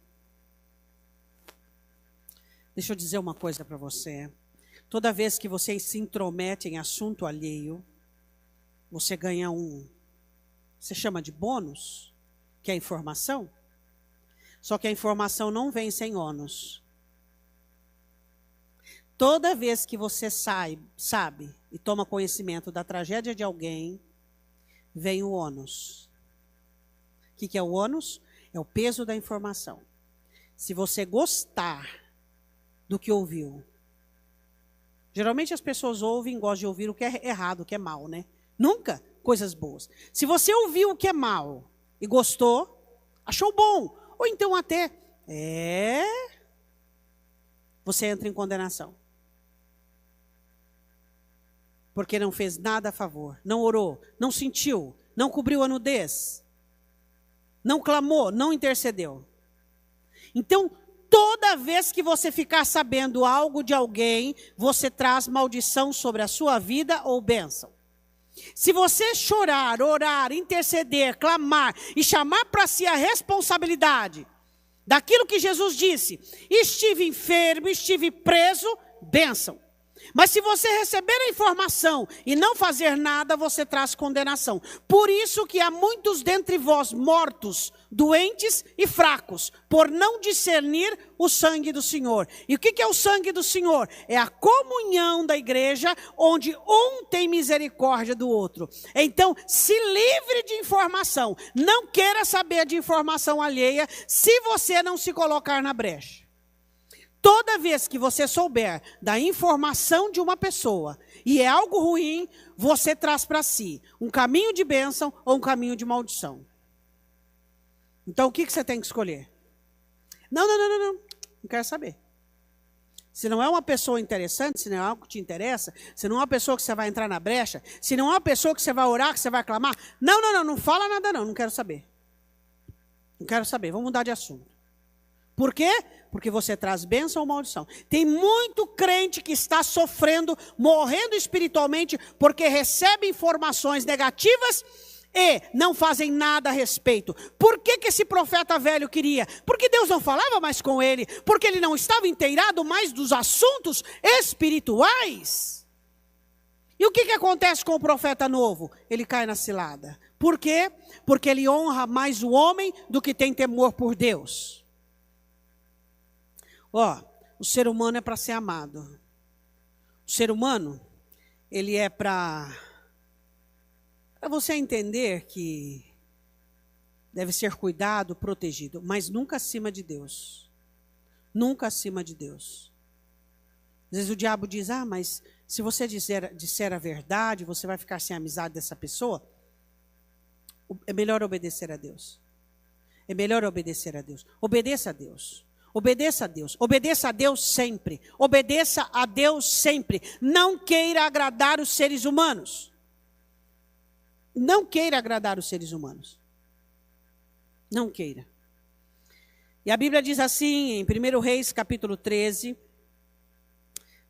Deixa eu dizer uma coisa para você. Toda vez que você se intromete em assunto alheio, você ganha você chama de bônus, que é informação. Só que a informação não vem sem ônus. Toda vez que você sabe e toma conhecimento da tragédia de alguém, vem o ônus. O que é o ônus? É o peso da informação. Se você gostar do que ouviu. Geralmente as pessoas ouvem e gostam de ouvir o que é errado, o que é mal, né? Nunca coisas boas. Se você ouviu o que é mal e gostou, achou bom, ou então até, você entra em condenação. Porque não fez nada a favor, não orou, não sentiu, não cobriu a nudez, não clamou, não intercedeu. Então, toda vez que você ficar sabendo algo de alguém, você traz maldição sobre a sua vida ou bênção. Se você chorar, orar, interceder, clamar e chamar para si a responsabilidade daquilo que Jesus disse, estive enfermo, estive preso, bênção. Mas se você receber a informação e não fazer nada, você traz condenação. Por isso que há muitos dentre vós mortos, doentes e fracos, por não discernir o sangue do Senhor. E o que é o sangue do Senhor? É a comunhão da igreja, onde um tem misericórdia do outro. Então, se livre de informação. Não queira saber de informação alheia, se você não se colocar na brecha. Toda vez que você souber da informação de uma pessoa e é algo ruim, você traz para si um caminho de bênção ou um caminho de maldição. Então o que você tem que escolher? Não quero saber. Se não é uma pessoa interessante, se não é algo que te interessa, se não é uma pessoa que você vai entrar na brecha, se não é uma pessoa que você vai orar, que você vai clamar, não fala nada não quero saber. Não quero saber, vamos mudar de assunto. Por quê? Porque você traz bênção ou maldição. Tem muito crente que está sofrendo, morrendo espiritualmente, porque recebe informações negativas e não fazem nada a respeito. Por que esse profeta velho queria? Porque Deus não falava mais com ele, porque ele não estava inteirado mais dos assuntos espirituais. E o que acontece com o profeta novo? Ele cai na cilada. Por quê? Porque ele honra mais o homem do que tem temor por Deus. O ser humano é para ser amado. O ser humano, ele é para você entender que deve ser cuidado, protegido, mas nunca acima de Deus. Nunca acima de Deus. Às vezes o diabo diz, mas se você disser a verdade, você vai ficar sem a amizade dessa pessoa. É melhor obedecer a Deus. É melhor obedecer a Deus. Obedeça a Deus. Obedeça a Deus. Obedeça a Deus sempre. Obedeça a Deus sempre. Não queira agradar os seres humanos. Não queira agradar os seres humanos. Não queira. E a Bíblia diz assim, em 1 Reis, capítulo 13,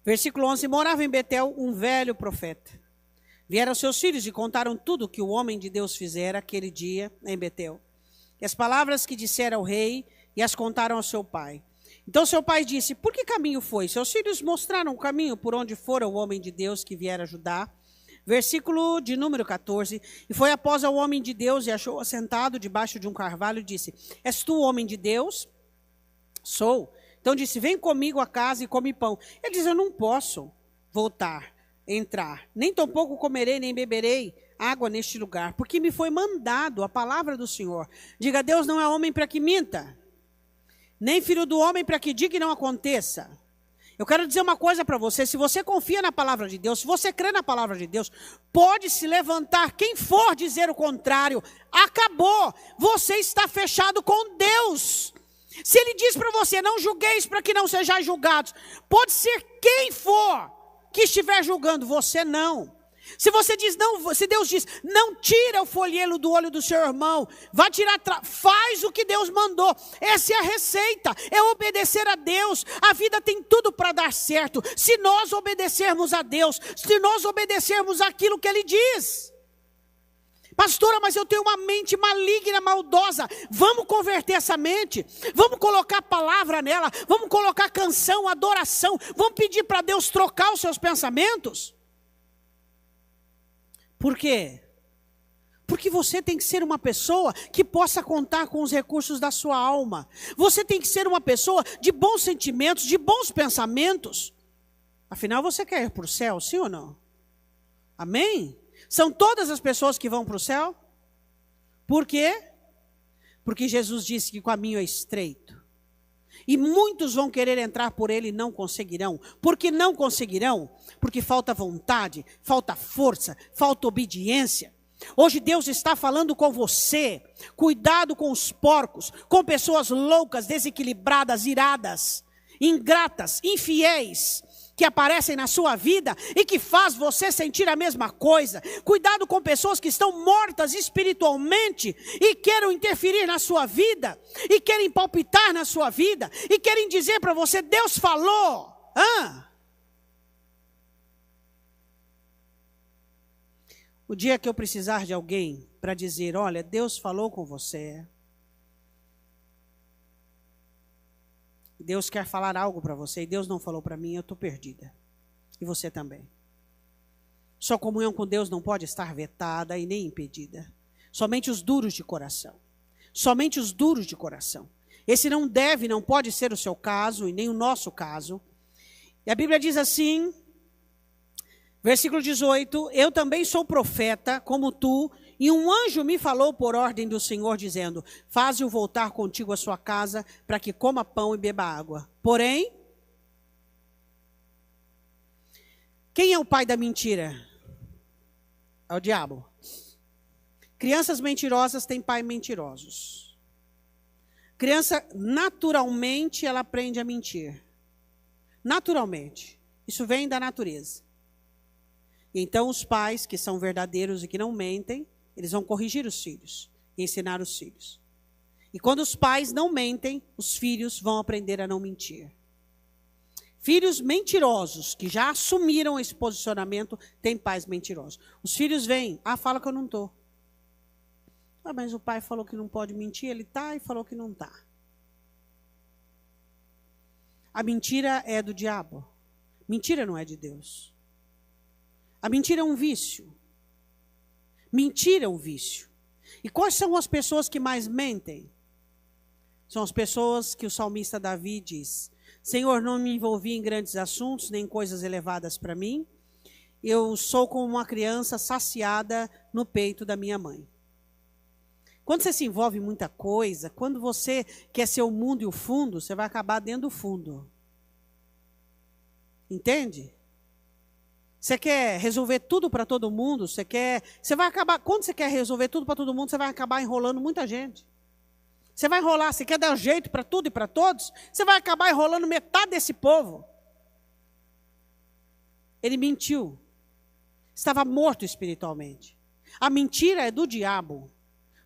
versículo 11, morava em Betel um velho profeta. Vieram seus filhos e contaram tudo que o homem de Deus fizera aquele dia em Betel. E as palavras que dissera ao rei, e as contaram ao seu pai. Então seu pai disse, por que caminho foi? Seus filhos mostraram o caminho por onde fora o homem de Deus que viera ajudar. Versículo de número 14. E foi após ao homem de Deus e achou assentado debaixo de um carvalho e disse: És tu o homem de Deus? Sou. Então disse: vem comigo a casa e come pão. Ele diz: eu não posso voltar, entrar, nem tampouco comerei, nem beberei água neste lugar, porque me foi mandado a palavra do Senhor. Diga: Deus não é homem para que minta, nem filho do homem para que diga e não aconteça. Eu quero dizer uma coisa para você: se você confia na palavra de Deus, se você crê na palavra de Deus, pode se levantar quem for dizer o contrário. Acabou, você está fechado com Deus. Se ele diz para você: não julgueis para que não sejais julgados, pode ser quem for que estiver julgando, você não. Se você diz não, se Deus diz: não tira o folhelo do olho do seu irmão, vai tirar, faz o que Deus mandou. Essa é a receita, é obedecer a Deus. A vida tem tudo para dar certo, se nós obedecermos a Deus, se nós obedecermos aquilo que Ele diz. Pastora, mas eu tenho uma mente maligna, maldosa. Vamos converter essa mente, vamos colocar a palavra nela, vamos colocar canção, adoração, vamos pedir para Deus trocar os seus pensamentos. Por quê? Porque você tem que ser uma pessoa que possa contar com os recursos da sua alma. Você tem que ser uma pessoa de bons sentimentos, de bons pensamentos. Afinal, você quer ir para o céu, sim ou não? Amém? São todas as pessoas que vão para o céu? Por quê? Porque Jesus disse que o caminho é estreito. E muitos vão querer entrar por ele e não conseguirão. Por que não conseguirão? Porque falta vontade, falta força, falta obediência. Hoje Deus está falando com você. Cuidado com os porcos, com pessoas loucas, desequilibradas, iradas, ingratas, infiéis, que aparecem na sua vida e que faz você sentir a mesma coisa. Cuidado com pessoas que estão mortas espiritualmente e querem interferir na sua vida, e querem palpitar na sua vida, e querem dizer para você: Deus falou. O dia que eu precisar de alguém para dizer: olha, Deus falou com você, Deus quer falar algo para você e Deus não falou para mim, eu estou perdida. E você também. Sua comunhão com Deus não pode estar vetada e nem impedida. Somente os duros de coração. Somente os duros de coração. Esse não pode ser o seu caso e nem o nosso caso. E a Bíblia diz assim, versículo 18: eu também sou profeta como tu, e um anjo me falou por ordem do Senhor, dizendo: faze-o voltar contigo à sua casa, para que coma pão e beba água. Porém, quem é o pai da mentira? É o diabo. Crianças mentirosas têm pais mentirosos. Criança, naturalmente, ela aprende a mentir. Naturalmente. Isso vem da natureza. Então, os pais que são verdadeiros e que não mentem, eles vão corrigir os filhos e ensinar os filhos. E quando os pais não mentem, os filhos vão aprender a não mentir. Filhos mentirosos, que já assumiram esse posicionamento, têm pais mentirosos. Os filhos vêm: fala que eu não estou. Mas o pai falou que não pode mentir, ele está, e falou que não está. A mentira é do diabo. Mentira não é de Deus. A mentira é um vício. Mentira é um vício. E quais são as pessoas que mais mentem? São as pessoas que o salmista Davi diz: Senhor, não me envolvi em grandes assuntos, nem coisas elevadas para mim. Eu sou como uma criança saciada no peito da minha mãe. Quando você se envolve em muita coisa, quando você quer ser o mundo e o fundo, você vai acabar dentro do fundo. Entende? Você quer resolver tudo para todo mundo, quando você quer resolver tudo para todo mundo, você vai acabar enrolando muita gente. Você vai enrolar, você quer dar jeito para tudo e para todos, você vai acabar enrolando metade desse povo. Ele mentiu. Estava morto espiritualmente. A mentira é do diabo.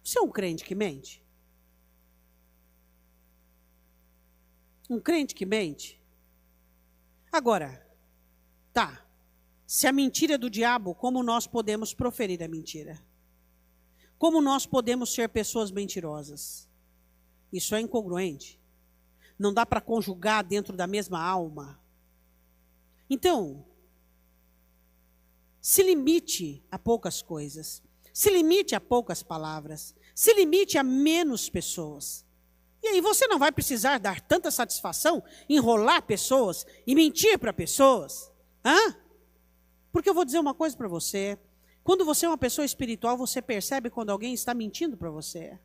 Você é um crente que mente? Um crente que mente? Agora, tá. Se a mentira é do diabo, como nós podemos proferir a mentira? Como nós podemos ser pessoas mentirosas? Isso é incongruente. Não dá para conjugar dentro da mesma alma. Então, se limite a poucas coisas. Se limite a poucas palavras. Se limite a menos pessoas. E aí você não vai precisar dar tanta satisfação, enrolar pessoas e mentir para pessoas. Porque eu vou dizer uma coisa para você. Quando você é uma pessoa espiritual, você percebe quando alguém está mentindo para você.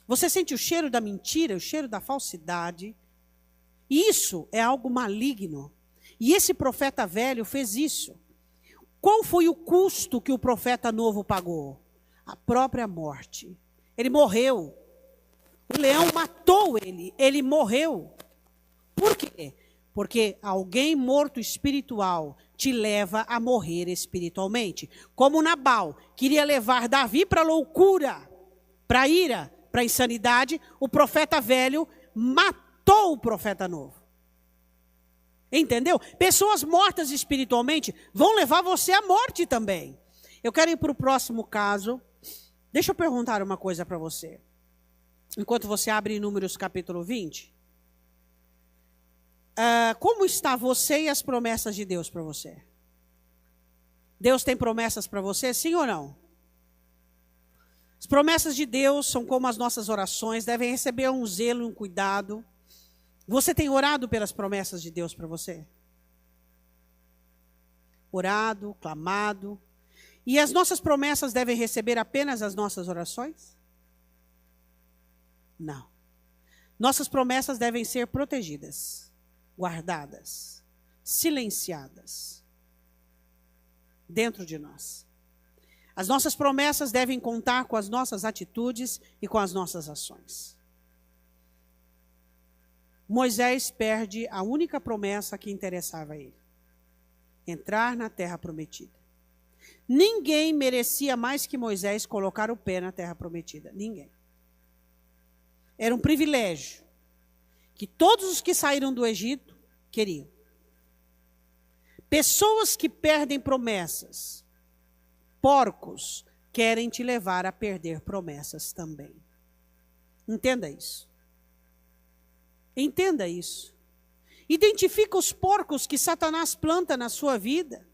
Você sente o cheiro da mentira, o cheiro da falsidade. E isso é algo maligno. E esse profeta velho fez isso. Qual foi o custo que o profeta novo pagou? A própria morte. Ele morreu. O leão matou ele. Ele morreu. Por quê? Porque alguém morto espiritual te leva a morrer espiritualmente. Como Nabal queria levar Davi para a loucura, para a ira, para a insanidade, o profeta velho matou o profeta novo. Entendeu? Pessoas mortas espiritualmente vão levar você à morte também. Eu quero ir para o próximo caso. Deixa eu perguntar uma coisa para você. Enquanto você abre Números capítulo 20. Como está você e as promessas de Deus para você? Deus tem promessas para você, sim ou não? As promessas de Deus são como as nossas orações, devem receber um zelo e um cuidado. Você tem orado pelas promessas de Deus para você? Orado, clamado. E as nossas promessas devem receber apenas as nossas orações? Não. Nossas promessas devem ser protegidas, guardadas, silenciadas dentro de nós. As nossas promessas devem contar com as nossas atitudes e com as nossas ações. Moisés perde a única promessa que interessava a ele: entrar na terra prometida. Ninguém merecia mais que Moisés colocar o pé na terra prometida. Ninguém. Era um privilégio que todos os que saíram do Egito queriam. Pessoas que perdem promessas, porcos, querem te levar a perder promessas também. Entenda isso. Entenda isso. Identifica os porcos que Satanás planta na sua vida.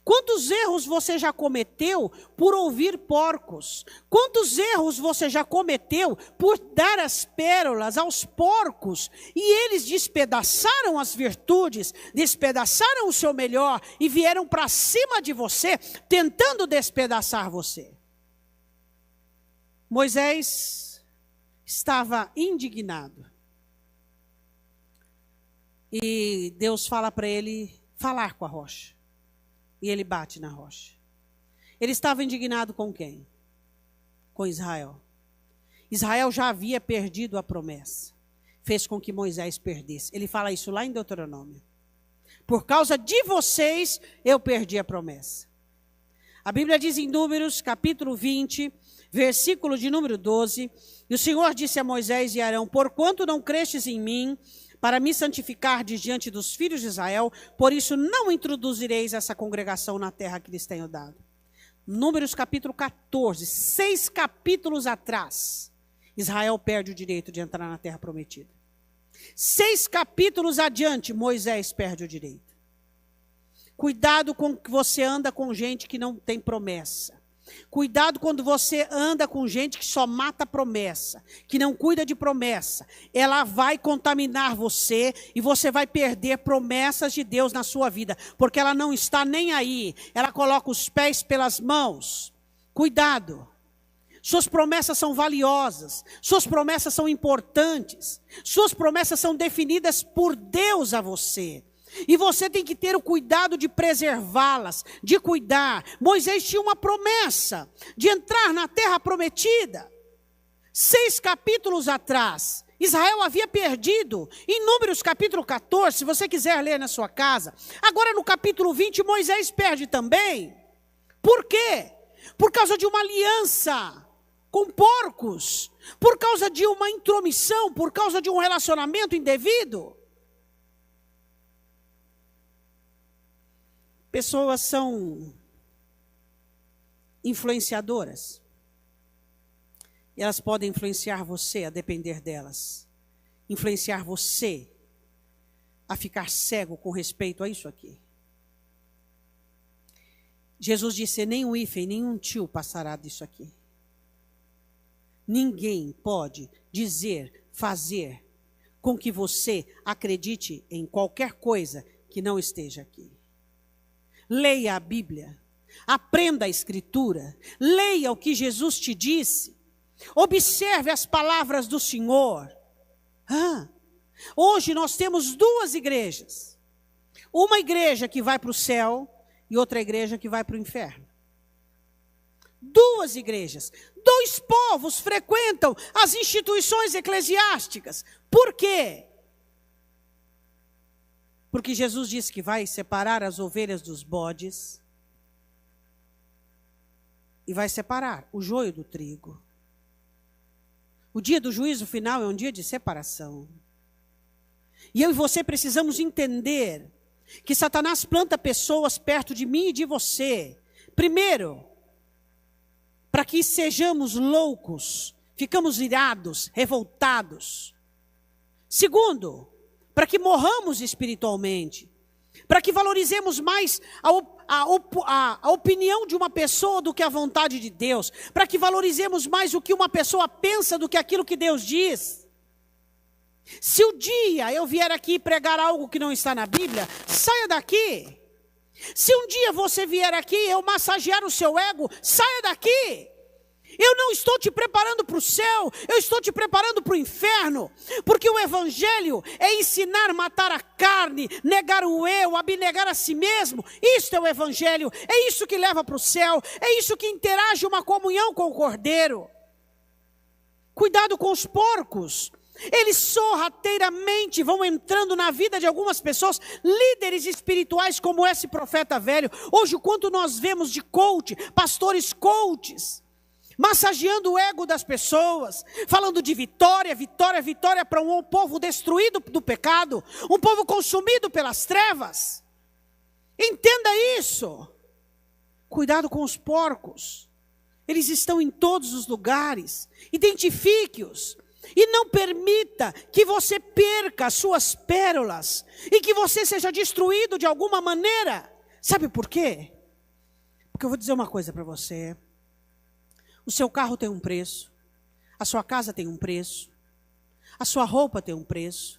Quantos erros você já cometeu por ouvir porcos? Quantos erros você já cometeu por dar as pérolas aos porcos? E eles despedaçaram as virtudes, despedaçaram o seu melhor e vieram para cima de você, tentando despedaçar você. Moisés estava indignado. E Deus fala para ele falar com a rocha. E ele bate na rocha. Ele estava indignado com quem? Com Israel. Israel já havia perdido a promessa. Fez com que Moisés perdesse. Ele fala isso lá em Deuteronômio. Por causa de vocês, eu perdi a promessa. A Bíblia diz em Números, capítulo 20, versículo de número 12. E o Senhor disse a Moisés e Arão: porquanto não crestes em mim, para me santificar diante dos filhos de Israel, por isso não introduzireis essa congregação na terra que lhes tenho dado. Números capítulo 14, 6 capítulos atrás, Israel perde o direito de entrar na terra prometida. 6 capítulos adiante, Moisés perde o direito. Cuidado com que você anda com gente que não tem promessa. Cuidado quando você anda com gente que só mata promessa, que não cuida de promessa. Ela vai contaminar você e você vai perder promessas de Deus na sua vida, porque ela não está nem aí. Ela coloca os pés pelas mãos. Cuidado. Suas promessas são valiosas, suas promessas são importantes, suas promessas são definidas por Deus a você. E você tem que ter o cuidado de preservá-las, de cuidar. Moisés tinha uma promessa de entrar na terra prometida. 6 capítulos atrás, Israel havia perdido. Em Números capítulo 14, se você quiser ler na sua casa. Agora no capítulo 20, Moisés perde também. Por quê? Por causa de uma aliança com porcos. Por causa de uma intromissão, por causa de um relacionamento indevido. Pessoas são influenciadoras. E elas podem influenciar você a depender delas. Influenciar você a ficar cego com respeito a isso aqui. Jesus disse, nem um hífen, nem um tio passará disso aqui. Ninguém pode dizer, fazer com que você acredite em qualquer coisa que não esteja aqui. Leia a Bíblia, aprenda a Escritura, leia o que Jesus te disse, observe as palavras do Senhor. Hoje nós temos duas igrejas. Uma igreja que vai para o céu e outra igreja que vai para o inferno. Duas igrejas. Dois povos frequentam as instituições eclesiásticas. Por quê? Porque Jesus disse que vai separar as ovelhas dos bodes e vai separar o joio do trigo. O dia do juízo final é um dia de separação. E eu e você precisamos entender que Satanás planta pessoas perto de mim e de você. Primeiro, para que sejamos loucos, ficamos irados, revoltados. Segundo, para que morramos espiritualmente. Para que valorizemos mais a opinião de uma pessoa do que a vontade de Deus. Para que valorizemos mais o que uma pessoa pensa do que aquilo que Deus diz. Se um dia eu vier aqui pregar algo que não está na Bíblia, saia daqui. Se um dia você vier aqui eu massagear o seu ego, saia daqui. Eu não estou te preparando para o céu, eu estou te preparando para o inferno. Porque o evangelho é ensinar a matar a carne, negar o eu, abnegar a si mesmo. Isto é o evangelho, é isso que leva para o céu, é isso que interage uma comunhão com o Cordeiro. Cuidado com os porcos. Eles sorrateiramente vão entrando na vida de algumas pessoas, líderes espirituais como esse profeta velho. Hoje o quanto nós vemos de coach, pastores coaches, massageando o ego das pessoas, falando de vitória, vitória, vitória para um povo destruído do pecado, um povo consumido pelas trevas. Entenda isso. Cuidado com os porcos. Eles estão em todos os lugares. Identifique-os. E não permita que você perca as suas pérolas e que você seja destruído de alguma maneira. Sabe por quê? Porque eu vou dizer uma coisa para você. O seu carro tem um preço, a sua casa tem um preço, a sua roupa tem um preço,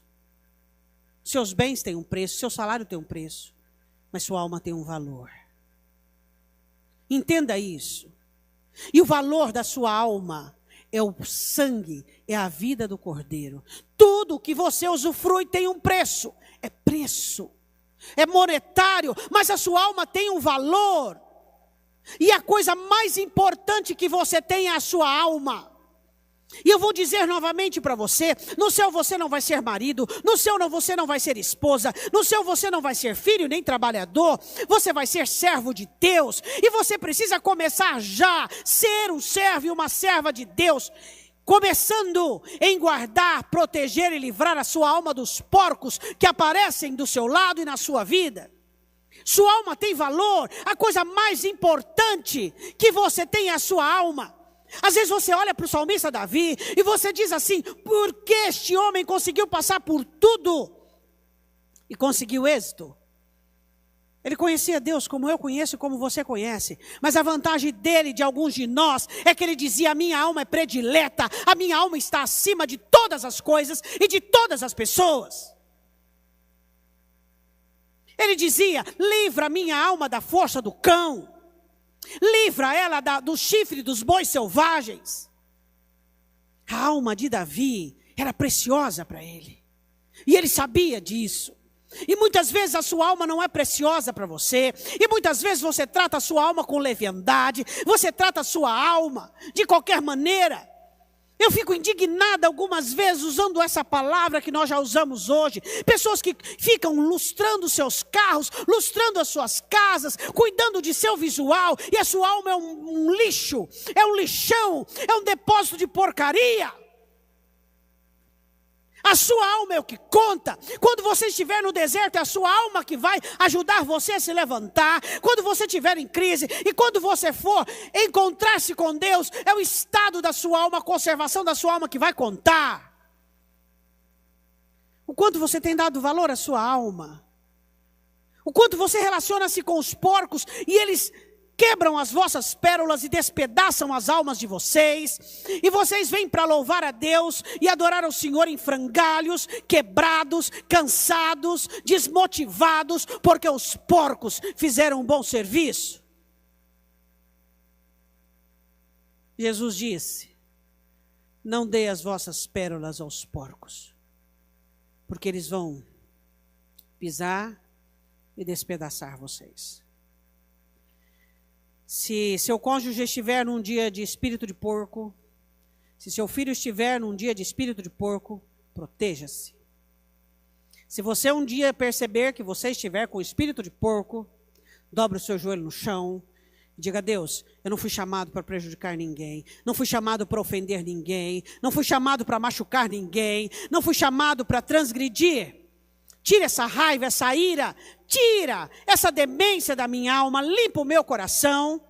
seus bens têm um preço, seu salário tem um preço, mas sua alma tem um valor. Entenda isso. E o valor da sua alma é o sangue, é a vida do Cordeiro. Tudo que você usufrui tem um preço. É monetário, mas a sua alma tem um valor. E a coisa mais importante que você tem é a sua alma. E eu vou dizer novamente para você, no céu você não vai ser marido, no céu você não vai ser esposa, no céu você não vai ser filho nem trabalhador, você vai ser servo de Deus. E você precisa começar já a ser um servo e uma serva de Deus, começando em guardar, proteger e livrar a sua alma dos porcos que aparecem do seu lado e na sua vida. Sua alma tem valor, a coisa mais importante que você tem é a sua alma. Às vezes você olha para o salmista Davi e você diz assim, por que este homem conseguiu passar por tudo e conseguiu êxito? Ele conhecia Deus como eu conheço e como você conhece, mas a vantagem dele, de alguns de nós, é que ele dizia, a minha alma é predileta, a minha alma está acima de todas as coisas e de todas as pessoas. Ele dizia, livra a minha alma da força do cão. Livra ela do chifre dos bois selvagens. A alma de Davi era preciosa para ele. E ele sabia disso. E muitas vezes a sua alma não é preciosa para você. E muitas vezes você trata a sua alma com leviandade. Você trata a sua alma de qualquer maneira. Eu fico indignada algumas vezes usando essa palavra que nós já usamos hoje. Pessoas que ficam lustrando seus carros, lustrando as suas casas, cuidando de seu visual. E a sua alma é um lixo, é um lixão, é um depósito de porcaria. A sua alma é o que conta. Quando você estiver no deserto, é a sua alma que vai ajudar você a se levantar. Quando você estiver em crise e quando você for encontrar-se com Deus, é o estado da sua alma, a conservação da sua alma que vai contar. O quanto você tem dado valor à sua alma. O quanto você relaciona-se com os porcos e eles quebram as vossas pérolas e despedaçam as almas de vocês, e vocês vêm para louvar a Deus e adorar o Senhor em frangalhos, quebrados, cansados, desmotivados, porque os porcos fizeram um bom serviço. Jesus disse: não dê as vossas pérolas aos porcos, porque eles vão pisar e despedaçar vocês. Se seu cônjuge estiver num dia de espírito de porco, se seu filho estiver num dia de espírito de porco, proteja-se. Se você um dia perceber que você estiver com espírito de porco, dobre o seu joelho no chão e diga: Deus, eu não fui chamado para prejudicar ninguém, não fui chamado para ofender ninguém, não fui chamado para machucar ninguém, não fui chamado para transgredir. Tira essa raiva, essa ira, tira essa demência da minha alma, limpa o meu coração,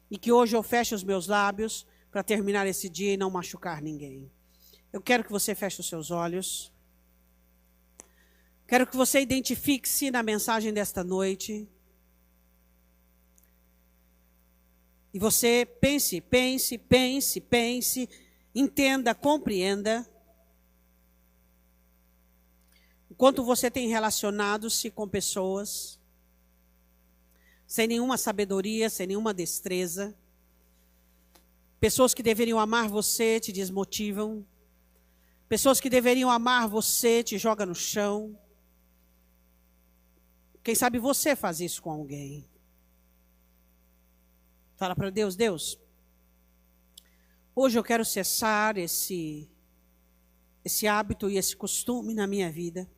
e que hoje eu feche os meus lábios para terminar esse dia e não machucar ninguém. Eu quero que você feche os seus olhos. Quero que você identifique-se na mensagem desta noite. E você pense, entenda, compreenda. Enquanto você tem relacionado-se com pessoas sem nenhuma sabedoria, sem nenhuma destreza, pessoas que deveriam amar você te desmotivam, pessoas que deveriam amar você te jogam no chão. Quem sabe você faz isso com alguém. Fala para Deus: Deus, hoje eu quero cessar esse hábito e esse costume na minha vida.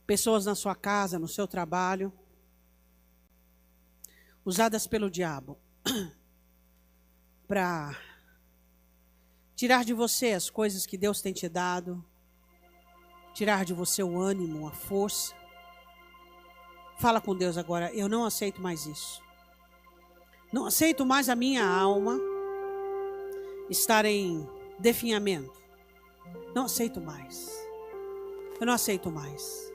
Pessoas na sua casa, no seu trabalho, usadas pelo diabo para tirar de você as coisas que Deus tem te dado, tirar de você o ânimo, a força. Fala com Deus agora: eu não aceito mais isso. Não aceito mais a minha alma estar em definhamento. Não aceito mais. Eu não aceito mais.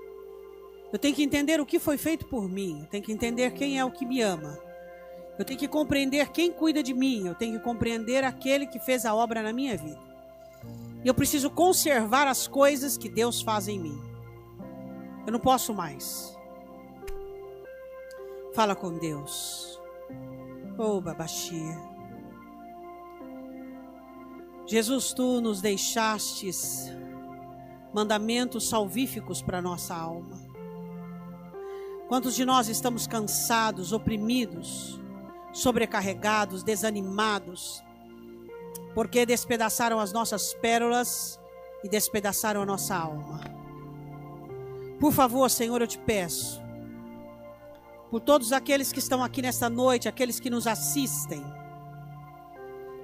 Eu tenho que entender o que foi feito por mim. Eu tenho que entender quem é o que me ama. Eu tenho que compreender quem cuida de mim. Eu tenho que compreender aquele que fez a obra na minha vida. E eu preciso conservar as coisas que Deus faz em mim. Eu não posso mais. Fala com Deus. Oh, Babaxia. Jesus, tu nos deixastes mandamentos salvíficos para a nossa alma. Quantos de nós estamos cansados, oprimidos, sobrecarregados, desanimados, porque despedaçaram as nossas pérolas e despedaçaram a nossa alma. Por favor, Senhor, eu te peço, por todos aqueles que estão aqui nesta noite, aqueles que nos assistem,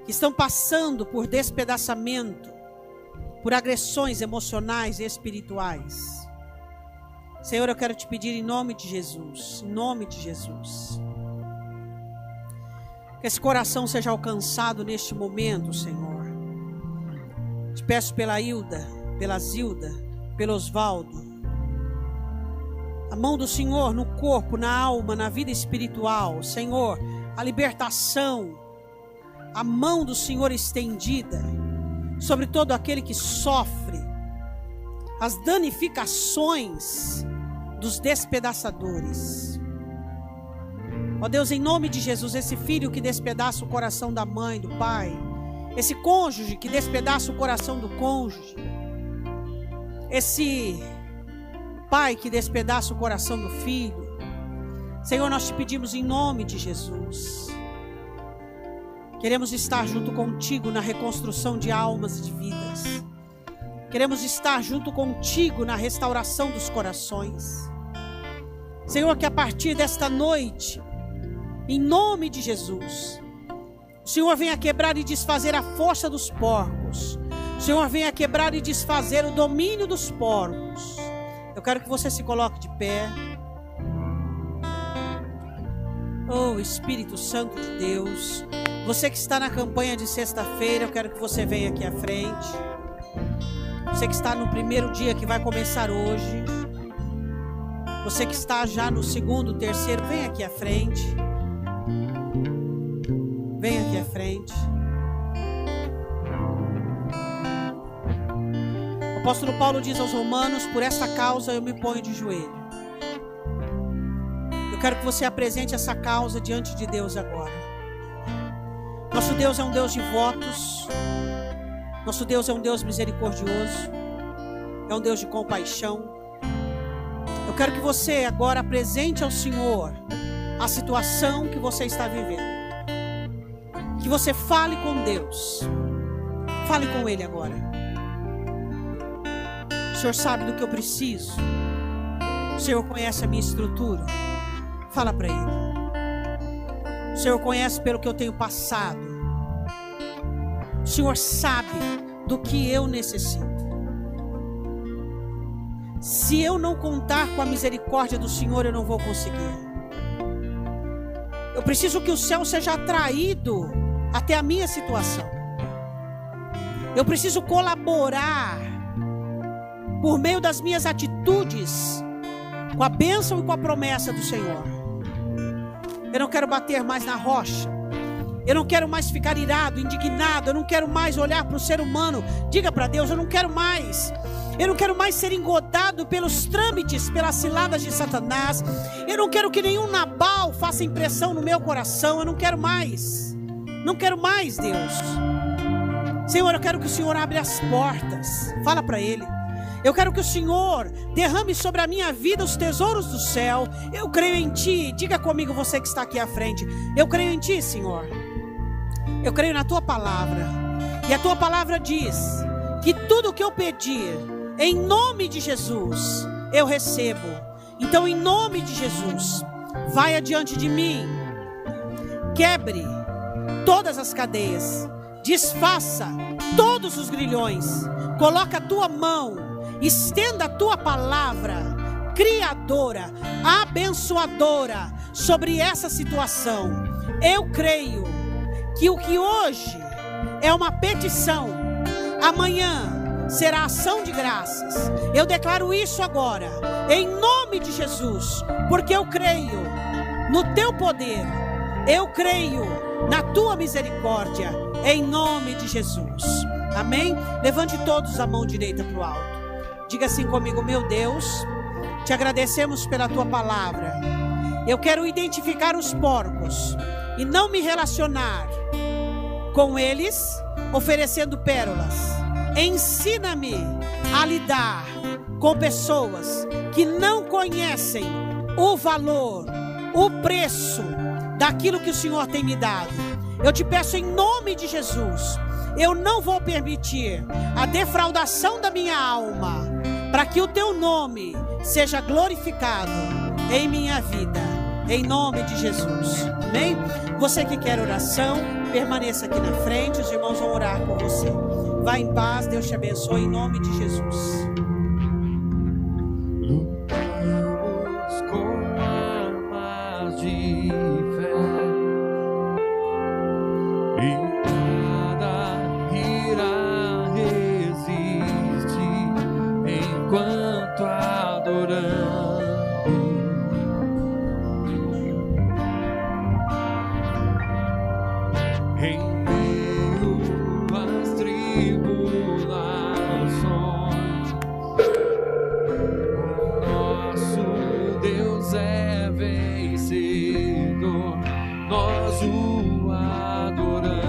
que estão passando por despedaçamento, por agressões emocionais e espirituais. Senhor, eu quero te pedir em nome de Jesus, que esse coração seja alcançado neste momento, Senhor. Te peço pela Hilda, pela Zilda, pelo Osvaldo. A mão do Senhor no corpo, na alma, na vida espiritual. Senhor, a libertação. A mão do Senhor estendida sobre todo aquele que sofre as danificações dos despedaçadores. Ó Deus, em nome de Jesus, esse filho que despedaça o coração da mãe, do pai, esse cônjuge que despedaça o coração do cônjuge, esse pai que despedaça o coração do filho, Senhor, nós te pedimos em nome de Jesus. Queremos estar junto contigo na reconstrução de almas e de vidas. Queremos estar junto contigo na restauração dos corações. Senhor, que a partir desta noite, em nome de Jesus, o Senhor venha quebrar e desfazer a força dos porcos. O Senhor venha quebrar e desfazer o domínio dos porcos. Eu quero que você se coloque de pé. Oh, Espírito Santo de Deus, você que está na campanha de sexta-feira, eu quero que você venha aqui à frente. Você que está no primeiro dia que vai começar hoje. Você que está já no segundo, terceiro, vem aqui à frente. Vem aqui à frente. O apóstolo Paulo diz aos Romanos: por esta causa eu me ponho de joelho. Eu quero que você apresente essa causa diante de Deus agora. Nosso Deus é um Deus de votos. Nosso Deus é um Deus misericordioso. É um Deus de compaixão. Eu quero que você agora apresente ao Senhor a situação que você está vivendo. Que você fale com Deus. Fale com Ele agora. O Senhor sabe do que eu preciso. O Senhor conhece a minha estrutura. Fala para Ele. O Senhor conhece pelo que eu tenho passado. O Senhor sabe do que eu necessito. Se eu não contar com a misericórdia do Senhor, eu não vou conseguir. Eu preciso que o céu seja atraído até a minha situação. Eu preciso colaborar por meio das minhas atitudes com a bênção e com a promessa do Senhor. Eu não quero bater mais na rocha. Eu não quero mais ficar irado, indignado. Eu não quero mais olhar para o ser humano. Diga para Deus: eu não quero mais. Eu não quero mais ser engodado pelos trâmites, pelas ciladas de Satanás. Eu não quero que nenhum Nabal faça impressão no meu coração. Eu não quero mais. Não quero mais, Deus. Senhor, eu quero que o Senhor abra as portas. Fala para Ele. Eu quero que o Senhor derrame sobre a minha vida os tesouros do céu. Eu creio em Ti. Diga comigo, você que está aqui à frente. Eu creio em Ti, Senhor. Eu creio na Tua palavra. E a Tua palavra diz que tudo o que eu pedir, em nome de Jesus, eu recebo. Então, em nome de Jesus, vai adiante de mim. Quebre todas as cadeias. Desfaça todos os grilhões. Coloca a Tua mão. Estenda a Tua palavra criadora, abençoadora sobre essa situação. Eu creio que o que hoje é uma petição, amanhã será ação de graças. Eu declaro isso agora, em nome de Jesus, porque eu creio no Teu poder, eu creio na Tua misericórdia, em nome de Jesus. Amém? Levante todos a mão direita para o alto. Diga assim comigo: meu Deus, Te agradecemos pela Tua palavra. Eu quero identificar os porcos e não me relacionar com eles oferecendo pérolas. Ensina-me a lidar com pessoas que não conhecem o valor, o preço daquilo que o Senhor tem me dado. Eu Te peço em nome de Jesus, eu não vou permitir a defraudação da minha alma, para que o Teu nome seja glorificado em minha vida, em nome de Jesus. Amém? Você que quer oração, permaneça aqui na frente, os irmãos vão orar por você. Vá em paz, Deus te abençoe, em nome de Jesus. Lutamos com armas de fé e nada irá resistir enquanto adoramos. Em meio às tribulações, o nosso Deus é vencedor, nós o adoramos.